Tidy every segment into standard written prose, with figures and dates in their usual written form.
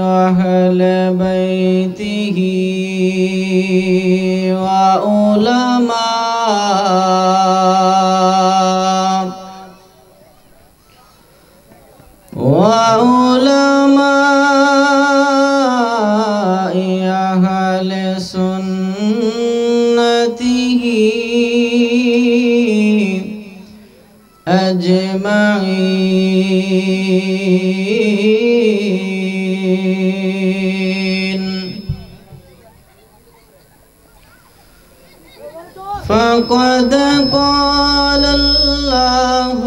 وأهل بيته وعلماء أهل سنته أجمعين. فقد قال الله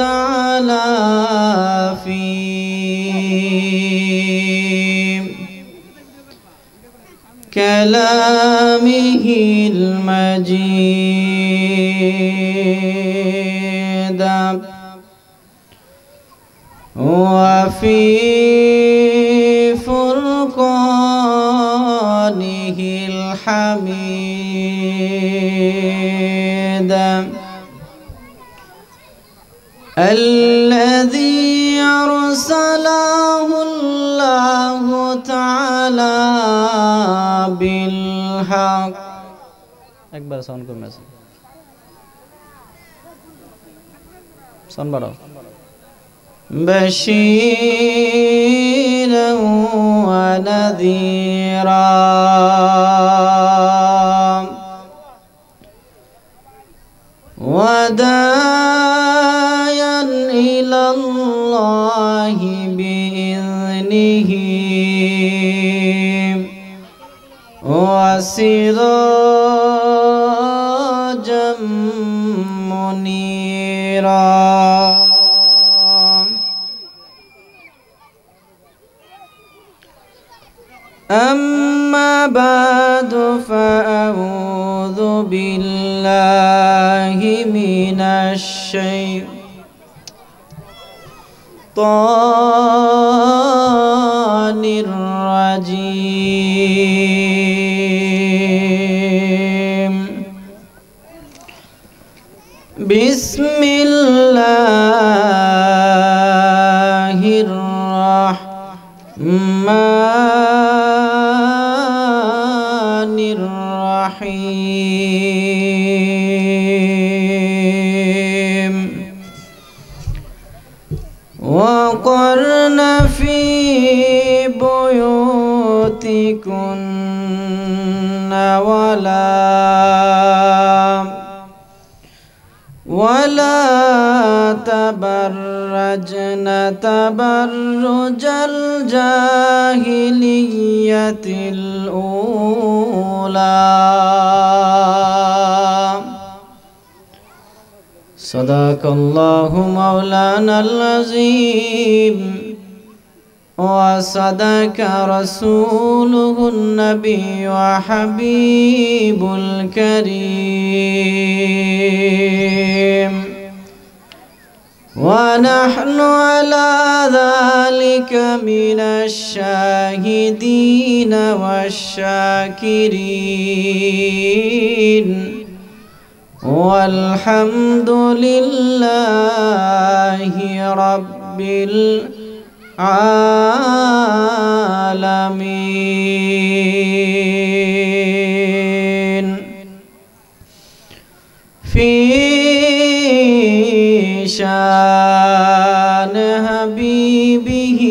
تعالى في كلامه المجيد وفي فرقانه الحميد الذي أرسله الله تعالى بالحق. একবার সাউন্ড কমে আছে, সাউন্ড বাড়াও। بشيرا ونذيرا وداعيا إلى الله بإذنه وسراجا منيرا. أما بعد فأعوذ بالله من الشيطان الرجيم. بسم الله الرحمن الرحيم. وقرن في بيوتكن ولا تبرجن تبرج الجاهلية الأولى. صدق الله مولانا العظيم وصدق رسوله النبي وحبيب الكريم. ونحن على ذلك من الشاهدين والشاكرين والحمد لله رب العالمين. في شان حبيبه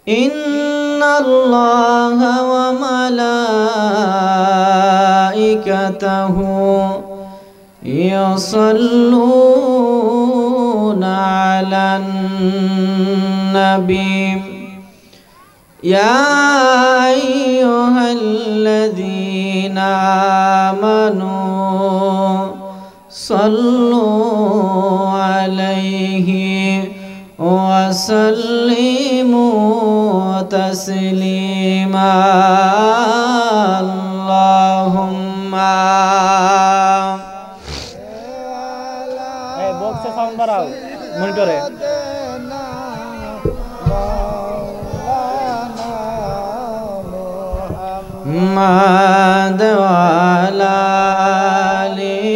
إن الله وملائكته يصلون على النبي. يا أيها الذين آمنوا صلوا عليه وسلموا تسليما. اللهم বক্সে সাউন্ড বাড়াও মনিটরে। محمد وعلى آله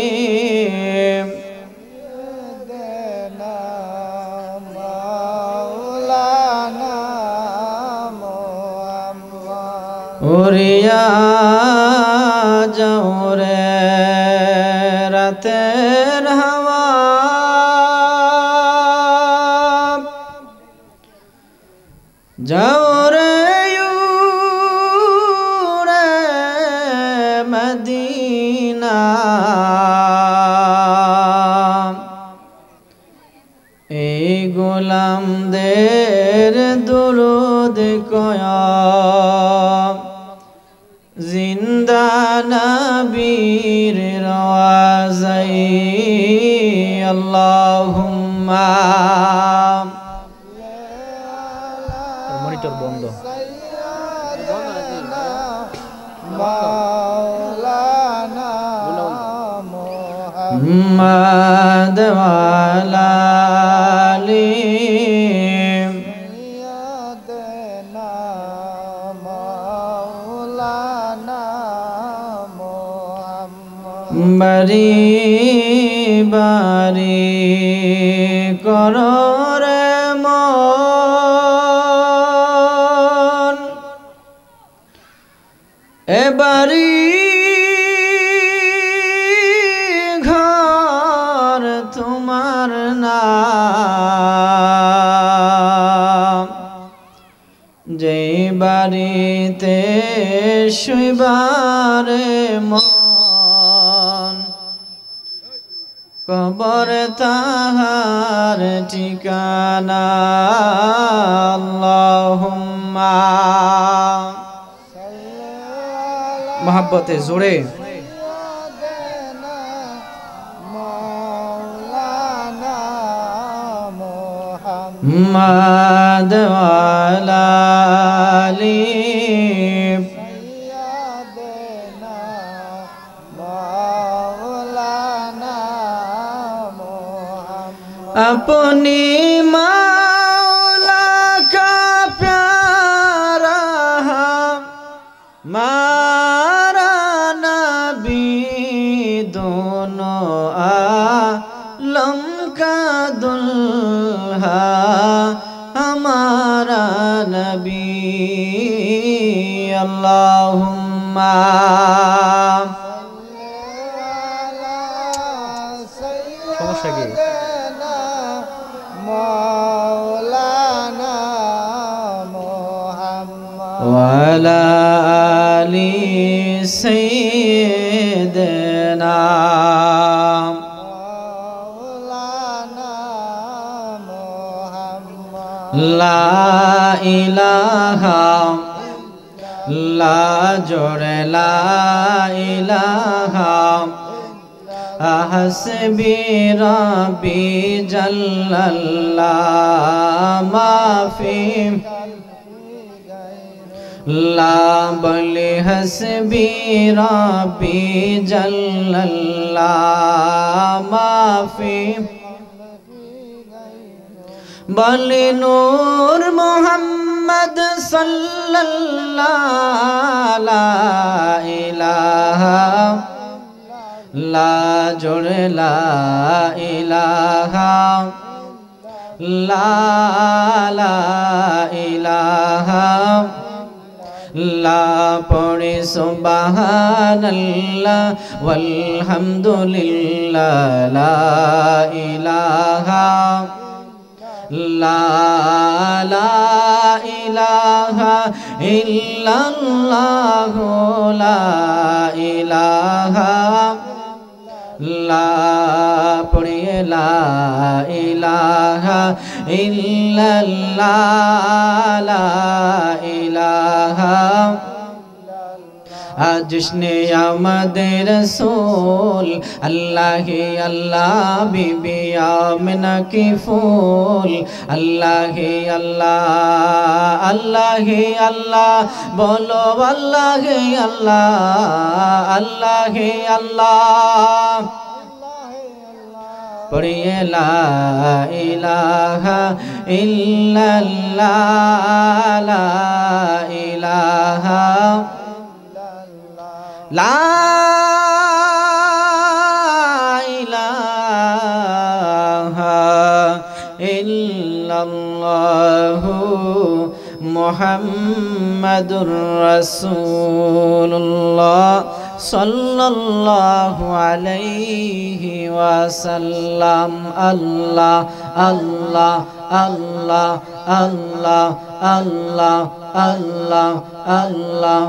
উড়িয়া যাও রে রাতের হাওয়া যাও রে উড়ে মদিনা এই গোলামদের দুরুদ কয়া জিন্দা নবীর রওয়াজাই আল্লাহুম্মা মনিটর বন্ধ মাওলানা মুহাম্মদ ওয়ালা আলি বারি বারি করো রে মন এবারি ঘর তোমার নাম যেই বাড়িতে শুইবারে মন কবর তাহার ঠিকানা আল্লাহুম্মা মহব্বতে জোরে মুহাম্মদ ওয়ালা আলি अपनी मौला का प्यारा हमारा नबी दोनों आलम का दुल्हा हमारा नबी अल्लाहुम्मा समस्या की मौलाना मुहम्मद वाला आली सय्यदना मौलाना मुहम्मद ला इलाहा ला जोड़े ला इलाहा हस्बी रब्बी जल्लल्लाह माफी ला बलि हस्बी रब्बी जल्लल्लाह माफी बलि नूर मोहम्मद सल्लल्लाह ला इलाहा ला जोड़े ला इलाहा ला ला इलाहा ला पढ़े सुबहानल्लाह वल्हम्दुलिल्लाह ला इलाहा ला ला इलाहा इल्लल्लाह ला इलाहा ला पढ़िए ला इलाहा इल्लल्लाह ला इलाहा जश्ने आमदे रसूल अल्लाह अल्लाह बीबी आमिना की फूल अल्लाह अल्लाह अल्लाह अल्लाह बोलो अल्लाह अल्लाह अल्लाह अल्लाह पढ़िए ला इलाहा इल्लल्लाह ला इलाहा ला इलाहा इल्लल्लाहु মুহাম্মাদুর রাসূলুল্লাহ সাল্লাল্লাহু আলাইহি ওয়াসাল্লাম। আল্লাহ আল্লাহ আল্লাহ আল্লাহ আল্লাহ আল্লাহ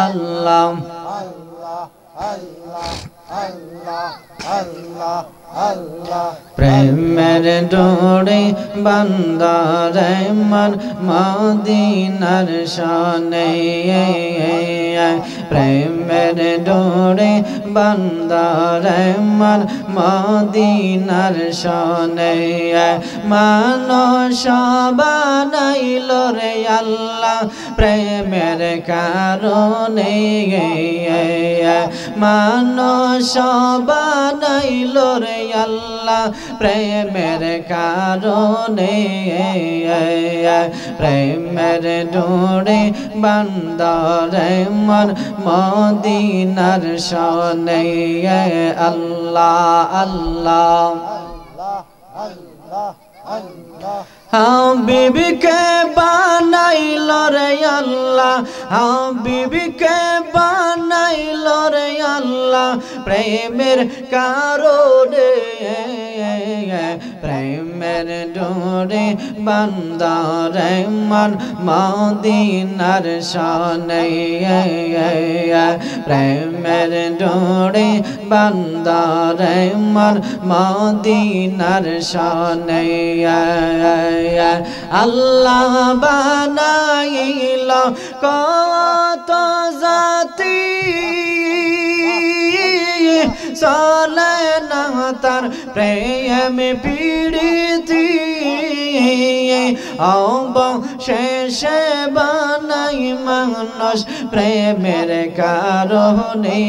আল্লাহ আল্লাহ প্রেমের ডোরে বান্দারে মন মদিনার শানে, প্রেমের ডোরে বান্দারে মন মদিনার শানে। মানুষ বানাইল রে আল্লাহ প্রেমের কারণে, মানুষ বানাইল রে আল্লাহ প্রেমের কারণে। প্রেমের ডোরে বান্দারে মন মদিনার শানে। আল্লাহ আল্লাহ হাবিবকে বানাইল রে আল্লাহ, হাবিবকে বানাইল রে আল্লাহ প্রেমের কারণে। প্রেমের ডোরে বান্দারে মন মদিনার শানে, প্রেমের ডোরে বান্দারে মন মদিনার শানে। আল্লাহ বানাইল কত জাতি, চলে না তার প্রেম পীড়িতি। অবশেষে বানাই মানুষ প্রেমের কারণে,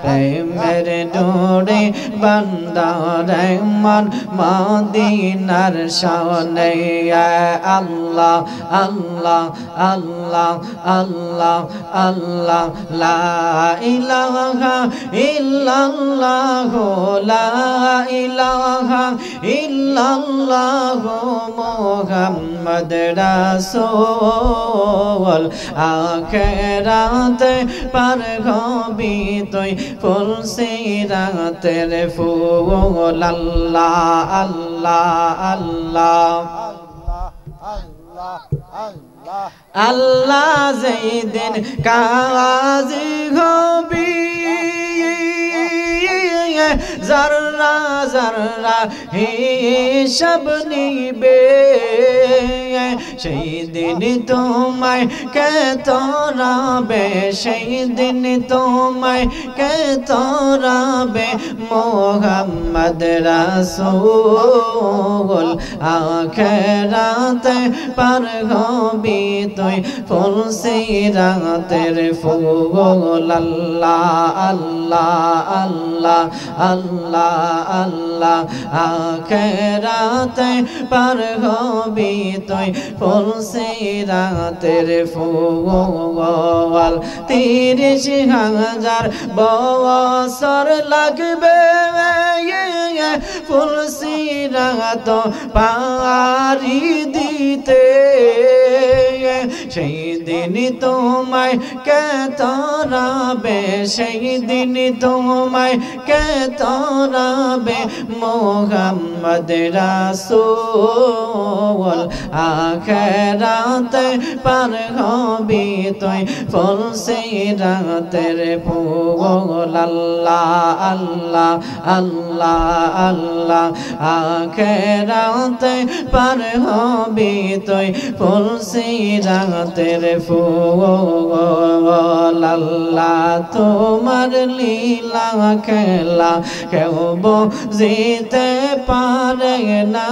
প্রেমের ডোরে বান্দারে মন মদিনার শানে। আল্লাহ আল্লাহ আল্লাহ আল্লাহ আল্লাহ লা ইলাহা ইল্লাল্লাহ লা ইলাহা ইল্লাল্লাহ মুহাম্মদ রাসূল। আখিরাতে পার হবি তুই ফুল সিরাতের ফুল। আল্লাহ আল্লাহ আল্লাহ আল্লাহ যেদিন কাজী হবি, জাররা জাররা হিসাব নিবে, সেই দিন তোমায় কে তোরাবে, সেই দিন তোমায় কে তোরাবে মুহাম্মদ রাসূল। আখিরাতে পার হবি তুই ফুল সিরাতের ফুল। আল্লাহ আল্লাহ আল্লাহ আল্লাহ আল্লাহ আখিরাতে পার হবি তুই ফুল সিরাতের ফুল। 30,000 বছর লাগবে ফুল সিরাত পারি দিতে, সেই দিন তোমায় কে তোরাবে, সেই দিন তোমায় কে তোরাবে মুহাম্মদ রাসূল। আখিরাতে পার হবি তুই ফুল সিরাতের ফুল। আল্লাহ আল্লাহ আল্লাহ আল্লাহ আখিরাতে পার হবি তুই ফুল সিরাতের ফুল। আল্লাহ তোমার লীলা খেলা কেউ বুঝিতে পারে না,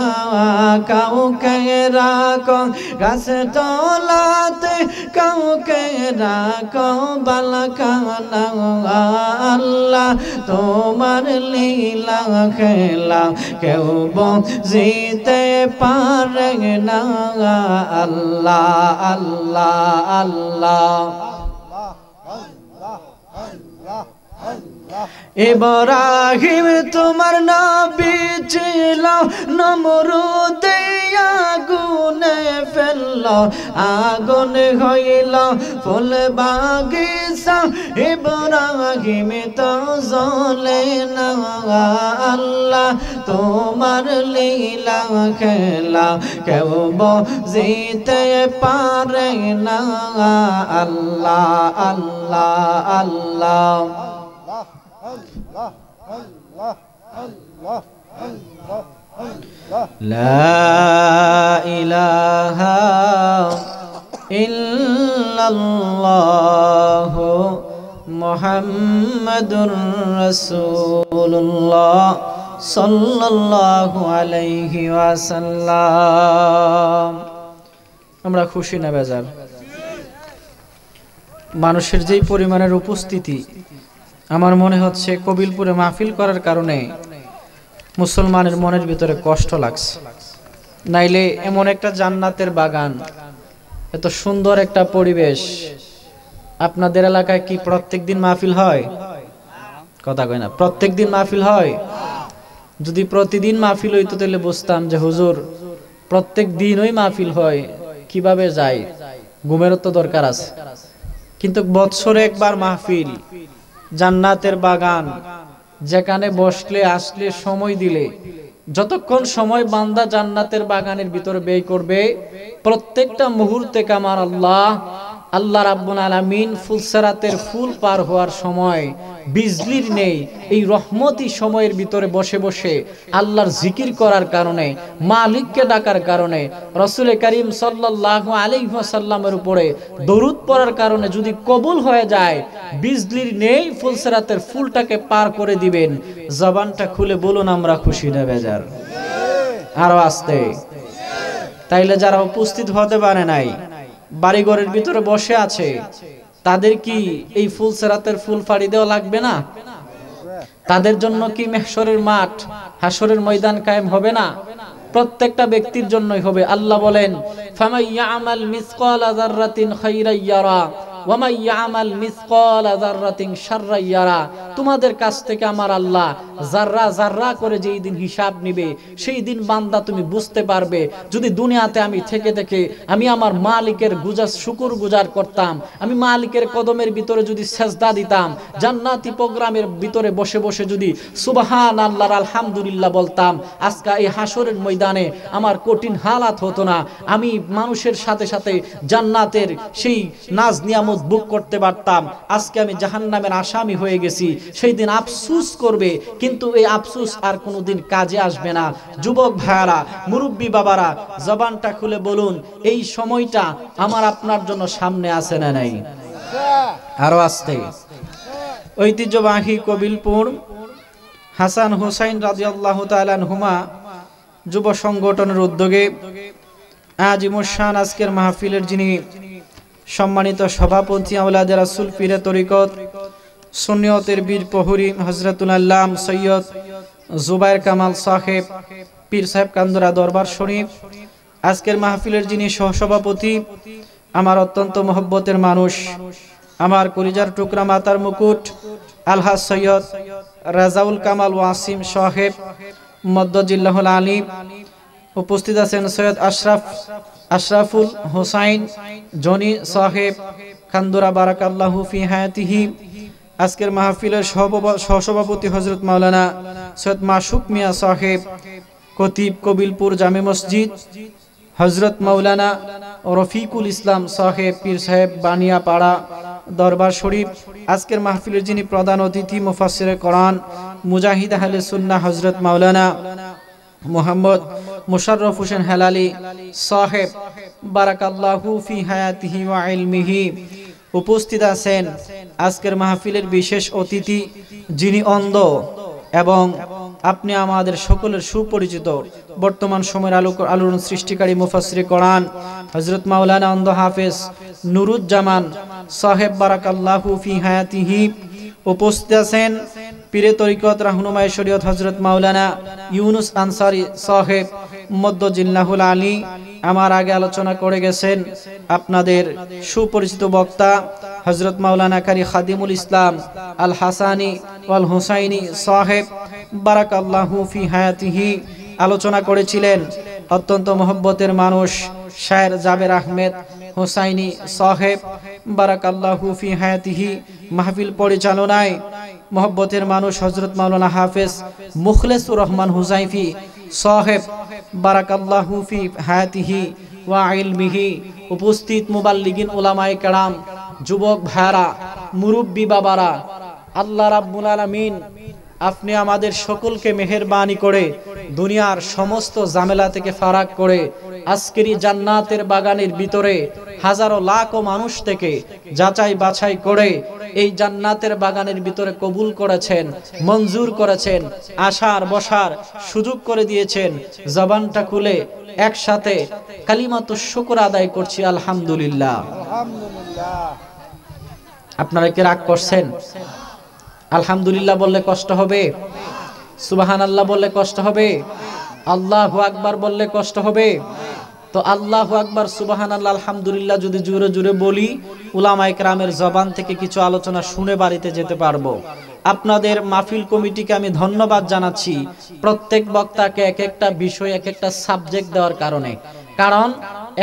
কাউকে রাখো গাছ তলাতে, কাউকে রাখো বালাখানা। আল্লাহ তোমার লীলা খেলা কেউ বুঝিতে পারে না। আল্লাহ আল্লাহ আল্লাহ ইব্রাহিম তোমার নবী ছিল, নমরুদ আগুনে ফেল গেল আগুন হইল ফুল বাগিচা ইব্রাহিম তো জ্বলে না আল্লাহ তোমার লীলা খেলা কেউ বুঝিতে পারে না আল্লাহ আল্লাহ আল্লাহ লা ইলাহা ইল্লাল্লাহ মুহাম্মাদুর রাসূলুল্লাহ সাল্লাল্লাহু আলাইহি ওয়াসাল্লাম। আমরা খুশি না বেজার? মানুষের যেই পরিমাণের উপস্থিতি, আমার মনে হচ্ছে কবিলপুরে মাহফিল করার কারণে মুসলমানের মনের ভিতরে কষ্ট লাগছে। নাইলে এমন একটা জান্নাতের বাগান, এত সুন্দর একটা পরিবেশ, আপনাদের এলাকায় কি প্রত্যেকদিন মাহফিল হয়? কথা কয় না, প্রত্যেকদিন মাহফিল হয়? যদি প্রতিদিন মাহফিল হইতো তাহলে বুঝতাম যে হুজুর প্রত্যেক দিনই মাহফিল হয়, কিভাবে যায়, ঘুমেরও তো দরকার আছে। কিন্তু বৎসরে একবার মাহফিল, জান্নাতের বাগান, যেখানে বসলে আসলে সময় দিলে যতক্ষণ সময় বান্দা জান্নাতের বাগানের ভিতরে ব্যয় করবে, প্রত্যেকটা মুহূর্তে কামার আল্লাহ রাব্বুল আলামিন ফুলসেরাতের ফুল পার হওয়ার সময় বিজলির নেই, এই রহমতি সময়ের ভিতরে বসে বসে আল্লাহর জিকির করার কারণে, মালিককে ডাকার কারণে, রাসূল করিম সাল্লাল্লাহু আলাইহি ওয়াসাল্লামের উপরে দরুদ পড়ার কারণে যদি কবুল হয়ে যায়, বিজলির নেই, ফুলসেরাতের ফুলটাকে পার করে দিবেন। জবানটা খুলে বলুন আমরা খুশি না বেজার? আরো আস্তে। তাইলে যারা উপস্থিত হতে পারে নাই, বাড়িঘরের ভিতরে বসে আছে, তাদের কি এই ফুলসেরাতের ফুল ফাড়ি দেওয়া লাগবে না? তাদের জন্য কি মাহশরের মাঠ, হাসরের ময়দান কায়েম হবে না? প্রত্যেকটা ব্যক্তির জন্যই হবে। আল্লাহ বলেন, ফামাইয়ামাল মিসকালা যাররাতিন খাইরান ইয়ারা ওয়া মাইয়ামাল মিসকালা যাররাতিন শাররান ইয়ারা। তোমাদের কাছ থেকে আমার আল্লাহ যাররা যাররা করে যেই দিন হিসাব নিবে, সেই দিন বান্দা তুমি বুঝতে পারবে, যদি দুনিয়াতে আমি থেকে থেকে আমি আমার মালিকের শুকর গুজার করতাম, আমি মালিকের কদমের ভিতরে যদি সেজদা দিতাম, জান্নাতি প্রোগ্রামের ভিতরে বসে বসে যদি সুবহানাল্লাহ আলহামদুলিল্লাহ বলতাম, আজকে এই হাসরের ময়দানে আমার কঠিন হালাত হতো না, আমি মানুষের সাথে সাথে জান্নাতের সেই নাজ নিয়ামত বুক করতে পারতাম। আজকে আমি জাহান্নামের আসামি হয়ে গেছি, সেই দিন আফসোস করবে, কিন্তু এই আফসোস আর কোনোদিন কাজে আসবে না। যুবক ভাইয়ারা, মুরব্বী বাবারা, জবানটা খুলে বলুন, এই সময়টা আমার আপনার জন্য সামনে আছে না নাই? আরো আসতে। ঐতিহ্যবাহী কবিলপুর হাসান হুসাইন রাদিয়াল্লাহু তাআলা আনহুমা যুব সংগঠনের উদ্যোগে আজিমুস শান আজকের মাহফিলের যিনি সম্মানিত সভাপতি, আওলাদে রাসূল পীরে তরিকত সুন্নিয়তের বীর প্রহরী হযরতুল আল্লাম সৈয়দ জুবায়ের কামাল সাহেব পীর সাহেব কান্দরা দরবার শরীফ, আজকের মাহফিলের যিনি সহসভাপতি, আমার অত্যন্ত মহব্বতের মানুষ, আমার কলিজার টুকরা মাতার মুকুট আলহাজ সৈয়দ রাজাউল কামাল ওয়াসিম সাহেব মদ্দজিল্লাহুল আলী, উপস্থিত আছেন সৈয়দ আশরাফুল হোসাইন জনি সাহেব কান্দরা বারাকাল্লাহু ফি হায়াতিহি, আজকের মাহফিলের সহসভাপতি হযরত মাওলানা সৈয়দ মাসুক মিয়া সাহেব খতিব কবিলপুর জামে মসজিদ, হযরত মাওলানা রফিকুল ইসলাম সাহেব পীর সাহেব বানিয়াপাড়া দরবার শরীফ, আজকের মাহফিলের যিনি প্রধান অতিথি মুফাসসিরে কোরআন মুজাহিদ আহলে সুন্নাহ হযরত মাওলানা মোহাম্মদ মুশাররফ হোসেন হেলালি সাহেব বারাকাল্লাহু ফি হায়াতিহি ওয়া ইলমিহি, উপস্থিত আছেন আজকের মাহফিলের বিশেষ অতিথি, যিনি অন্ধ এবং আপনি আমাদের সকলের সুপরিচিত, বর্তমান সময়ের আলোড়ন সৃষ্টিকারী মুফাসসিরে কোরআন হযরত মাওলানা অন্ধ হাফেজ নুরুজ্জামান সাহেব বারাকাল্লাহু ফি হায়াতিহি, উপস্থিত আছেন পীরে তরিকত রাহনুমায়ে শরীয়ত হযরত মাওলানা ইউনুস আনসারী সাহেব মদ্দজিল্লাহুল আলী। আমার আগে আলোচনা করে গেছেন আপনাদের সুপরিচিত বক্তা হযরত মাওলানা কারি খাদিমুল ইসলাম আল হাসানি ওয়াল হুসাইনি সাহেব বারাকাল্লাহু ফি হায়াতিহি, আলোচনা করেছিলেন অত্যন্ত মহব্বতের মানুষ শায়ের জাবের আহমেদ হোসাইনি সাহেব বারাকাল্লাহু ফি হায়াতিহি মাহফিল পরিচালনায় মহব্বতের মানুষ হযরত মাওলানা হাফেজ মুখলেসুর রহমান হুজাইফি সাহেব বারাকাল্লাহু ফি হায়াতিহি ওয়া ইলমিহি, উপস্থিত মুবাল্লিগিন উলামায়ে কেরাম, যুবক ভাইরা, মুরব্বী বাবারা, আল্লাহ রাব্বুল আলামিন আপনি আমাদের সকলকে মেহেরবানি করে দুনিয়ার সমস্ত ঝামেলা থেকে ফারাক করে আজকের এই জান্নাতের বাগানের ভিতরে হাজারো লাখো মানুষ থেকে যাচাই বাছাই করে এই জান্নাতের বাগানের ভিতরে কবুল করেছেন, মঞ্জুর করেছেন, আসার বসার সুযোগ করে দিয়েছেন। জবানটা খুলে একসাথে কালিমাতুশ শুকর আদায় করছি আলহামদুলিল্লাহ। আপনারা কি রাগ করছেন? আলহামদুলিল্লাহ বললে কষ্ট হবে? সুবহানাল্লাহ বললে কষ্ট হবে? আল্লাহু আকবার বললে কষ্ট হবে? তো আল্লাহু আকবার, সুবহানাল্লাহ, আলহামদুলিল্লাহ যদি জোরে জোরে বলি উলামায়ে কেরামের জবান থেকে কিছু আলোচনা শুনে বাড়িতে যেতে পারবো। আপনাদের মাহফিল কমিটিকে আমি ধন্যবাদ জানাচ্ছি প্রত্যেক বক্তাকে এক একটা বিষয় এক একটা সাবজেক্ট দেওয়ার কারণে। কারণ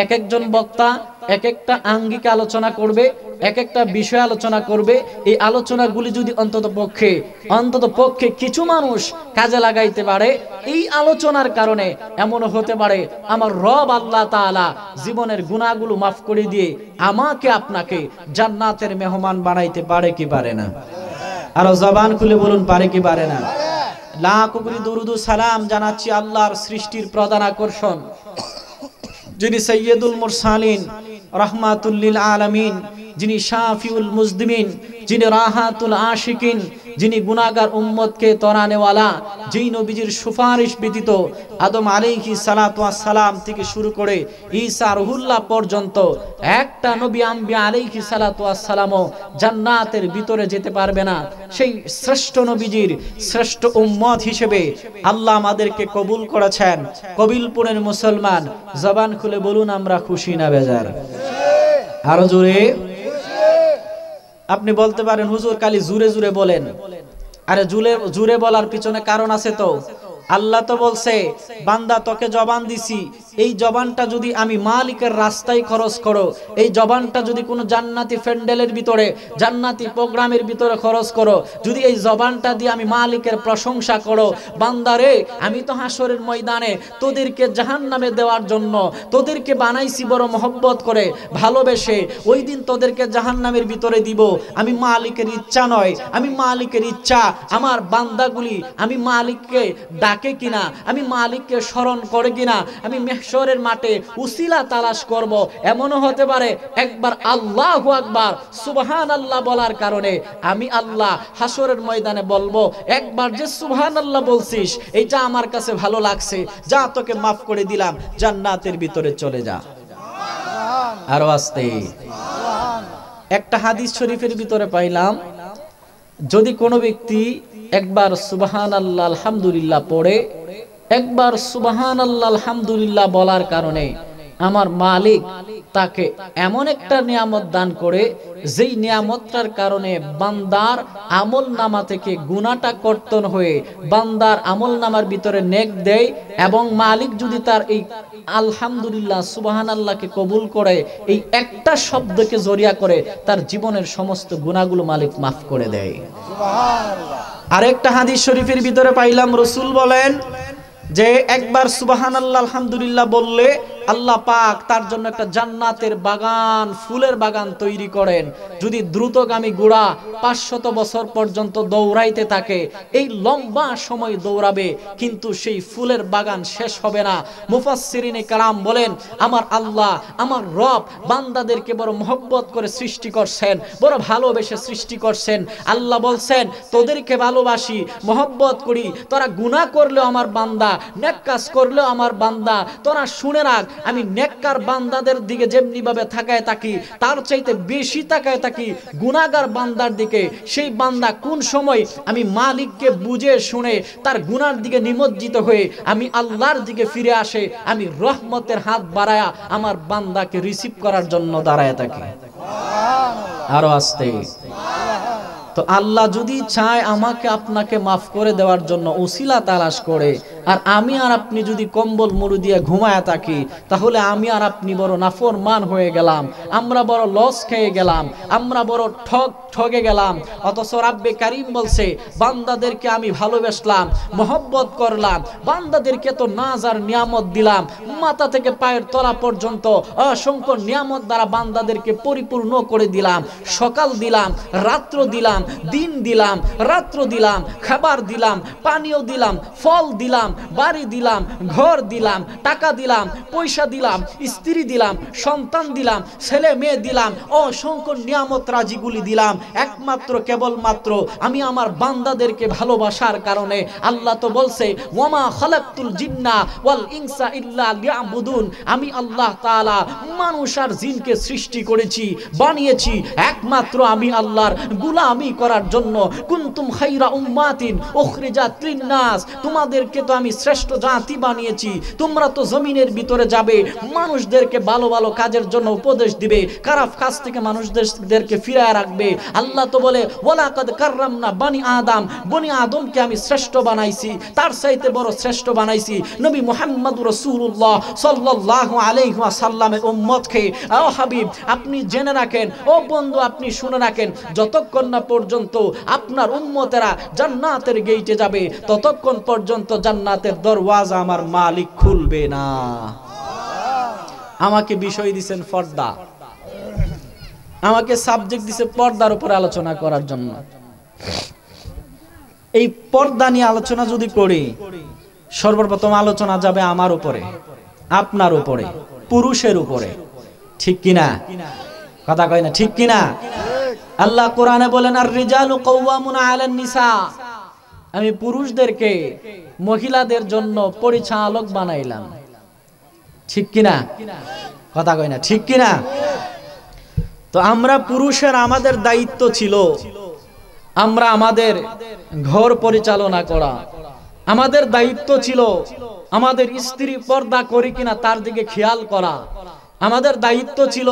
এক একজন বক্তা এক একটা আঙ্গিকে আলোচনা করবে, এক একটা বিষয় আলোচনা করবে। এই আলোচনাগুলি যদি অন্তত পক্ষে কিছু মানুষ কাজে লাগাইতে পারে, এই আলোচনার কারণে এমনও হতে পারে আমার রব আল্লাহ তাআলা জীবনের গুনাহগুলো মাফ করে দিয়ে আমাকে আপনাকে জান্নাতের মেহমান বানাইতে পারে কি পারে না? আর জবান খুলে বলুন, পারে কি পারে না? লাখ কোটি দরুদ ও সালাম জানাচ্ছি আল্লাহর সৃষ্টির প্রধান আকর্ষণ, যিনি সৈয়দুল মুরসালিন রাহমাতুল লিল আলামিন, যিনি শাফিউল মুজদিমিন, যিনি রাহাতুল আশিকিন, যিনি গুনাহগার উম্মতকে তরানেওয়ালা, যেই নবীজির সুপারিশ ব্যতীত আদম আলাইহিস সালাতু ওয়াস সালাম থেকে শুরু করে ঈসা রুহুল্লাহ পর্যন্ত একটা নবী আম্বিয়া আলাইহিস সালাতু ওয়াস সালামও জান্নাতের ভিতরে যেতে পারবে না। সেই শ্রেষ্ঠ নবীজির শ্রেষ্ঠ উম্মত হিসেবে আল্লাহ আমাদেরকে কবুল করেছেন। কবিলপুরের মুসলমান, জবান খুলে বলুন আমরা খুশি না বেজার? আরো জোরে। আপনি বলতে পারেন হুজুর খালি জুরে জুরে বলেন। আরে জুরে বলার পিছনে কারণ আছে তো। আল্লাহ তো বলছে বান্দা তোকে জবান দিছি, এই জবানটা যদি আমি মালিকের রাস্তায় খরচ করো, এই জবানটা যদি কোনো জান্নাতি প্যান্ডেলের ভিতরে জান্নাতি প্রোগ্রামের ভিতরে খরচ করো, যদি এই জবানটা দিয়ে আমি মালিকের প্রশংসা করো, বান্দারে আমি তো হাসরের ময়দানে তোদেরকে জাহান্নামে দেওয়ার জন্য তোদেরকে বানাইছি বড় মহব্বত করে ভালোবেসে, ওই দিন তোদেরকে জাহান্নামের ভিতরে দিব। আমি মালিকের ইচ্ছা নয়, আমি মালিকের ইচ্ছা আমার বান্দাগুলি আমি মালিককে ডাকে কিনা, আমি মালিককে স্মরণ করে কিনা, আমি মেহশরের মাঠে উসিলা তালাশ করব। এমনও হতে পারে একবার আল্লাহু আকবার সুবহানাল্লাহ বলার কারণে আমি আল্লাহ হাসরের ময়দানে বলবো, একবার যে সুবহানাল্লাহ বলছিস এইটা আমার কাছে ভালো লাগছে, যা তোকে মাফ করে দিলাম, জান্নাতের ভিতরে চলে যা। আরো আস্তে। একটা হাদিস শরীফের ভিতরে পাইলাম, যদি কোনো ব্যক্তি একবার সুবহানাল্লাহ আলহামদুলিল্লাহ পড়ে, একবার সুবহানাল্লাহ আলহামদুলিল্লাহ বলার কারণে আমার মালিক তাকে এমন একটা নিয়ামত দান করে, যেই নিয়ামতটার কারণে বান্দার আমল নামা থেকে গুনাহটা কর্তন হয়ে বান্দার আমল নামার ভিতরে নেক দেয়, এবং মালিক যদি তার এই আলহামদুলিল্লাহ সুবহানাল্লাহকে কবুল করে, এই একটা শব্দকে জড়িয়া করে তার জীবনের সমস্ত গুনাহগুলো মালিক মাফ করে দেয়। সুবহানাল্লাহ। আরেকটা হাদিস শরীফের ভিতরে পাইলাম রাসূল বলেন যে একবার সুবহানাল্লাহ আলহামদুলিল্লাহ বললে আল্লাহ পাক তার জন্য একটা জান্নাতের বাগান, ফুলের বাগান তৈরি করেন। যদি দ্রুতগামী ঘোড়া 500 বছর পর্যন্ত দৌড়াইতে থাকে, এই লম্বা সময় দৌড়াবে কিন্তু সেই ফুলের বাগান শেষ হবে না। মুফাসসিরিনে কেরাম বলেন আমার আল্লাহ আমার রব বান্দাদেরকে বড় মহব্বত করে সৃষ্টি করছেন, বড় ভালোবেসে সৃষ্টি করছেন। আল্লাহ বলছেন তোদেরকে ভালোবাসি, মহব্বত করি, তোরা গুনাহ করলেও আমার বান্দা, নেক কাজ করলেও আমার বান্দা। তোরা শুনে রাখ, আমি নেককার বান্দাদের দিকে যেমনি ভাবে তাকায় থাকি, তার চাইতে বেশি তাকায় থাকি গুনাহগার বান্দার দিকে। সেই বান্দা কোন সময় আমি মালিককে বুঝে শুনে তার গুনার দিকে নিমজ্জিত হয়ে আমি আল্লাহর দিকে ফিরে আসে, আমি রহমতের হাত বাড়ায়া আমার বান্দাকে রিসিভ করার জন্য দাঁড়ায় থাকি। আরো আস্তে। তো আল্লাহ যদি চায় আমাকে আপনাকে মাফ করে দেওয়ার জন্য উসিলা তালাশ করে, আর আমি আর আপনি যদি কম্বল মুড়ি দিয়ে ঘুমায়া থাকি, তাহলে আমি আর আপনি বড় নাফরমান হয়ে গেলাম, আমরা বড় লস খেয়ে গেলাম, আমরা বড় ঠগে গেলাম। অথচ রাব্বে কারীম বলছে, বান্দাদেরকে আমি ভালোবাসলাম, মহব্বত করলাম, বান্দাদেরকে তো নাজ আর নিয়ামত দিলাম, মাথা থেকে পায়ের তলা পর্যন্ত অসংখ্য নিয়ামত দ্বারা বান্দাদেরকে পরিপূর্ণ করে দিলাম। সকাল দিলাম, রাত্র দিলাম, দিন দিলাম, রাত্র দিলাম, খাবার দিলাম, পানীয় দিলাম, ফল দিলাম, বাড়ি দিলাম, ঘর দিলাম, টাকা দিলাম, পয়সা দিলাম, স্ত্রী দিলাম, সন্তান দিলাম, ছেলে মেয়ে দিলাম, অসংখ্য নিয়ামত রাজিগুলি দিলাম, একমাত্র কেবলমাত্র আমি আমার বান্দাদেরকে ভালোবাসার কারণে। আল্লাহ তো বলছে, ওয়ামা খালাকতুল জিন্না ওয়াল ইনসা ইল্লা লিয়াবুদুন, আমি আল্লাহ তাআলা মানুষ আর জিনকে সৃষ্টি করেছি, বানিয়েছি একমাত্র আমি আল্লাহর গোলামি করার জন্য। কুনতুম খায়রা উম্মাতিন উখরিজাত লিন্নাস, তোমাদেরকে তো আমি শ্রেষ্ঠ জাতি বানিয়েছি, তোমরা তো জমিনের ভিতরে যাবে, মানুষদেরকে ভালো ভালো কাজের জন্য উপদেশ দিবে, খারাপ কাজ থেকে মানুষদেরকে ফিরায় রাখবে। আল্লাহ তো বলে, ওয়ালাকাদ কাররামনা বানি আদম, বনি আদমকে আমি শ্রেষ্ঠ বানাইছি, তার চাইতে বড় শ্রেষ্ঠ বানাইছি নবী মুহাম্মদুর রাসূলুল্লাহ সাল্লাল্লাহু আলাইহি ওয়াসাল্লামের উম্মতকে। ও হাবিব, আপনি জেনে রাখেন, ও বন্ধু আপনি শুনে রাখেন, যতক্ষণ না পর্যন্ত আপনার উম্মতেরা জান্নাতের গেইটে যাবে, ততক্ষণ পর্যন্ত জান্নাতের দরওয়াজা আমার মালিক খুলবে না। আমাকে বিষয় দিয়েছেন পর্দা, আমাকে সাবজেক্ট দিয়েছে পর্দার উপরে আলোচনা করার জন্য। এই পর্দা নিয়ে আলোচনা যদি করি, সর্বপ্রথম আলোচনা যাবে আমার উপরে, আপনার উপরে, পুরুষের উপরে, ঠিক কিনা? কথা কয় না, ঠিক কিনা? আল্লাহ কোরআনে বলেন, আর রিজালু কাওয়ামুনা আলান নিসা, আমি পুরুষদেরকে মহিলাদের জন্য পরিচালক বানাইলাম, ঠিক কিনা? কথা কয় না, ঠিক কিনা? তো আমরা পুরুষের আমাদের দায়িত্ব ছিল, আমরা আমাদের ঘর পরিচালনা করা, আমাদের দায়িত্ব ছিল আমাদের স্ত্রী পর্দা করে কিনা তার দিকে খেয়াল করা, আমাদের দায়িত্ব ছিল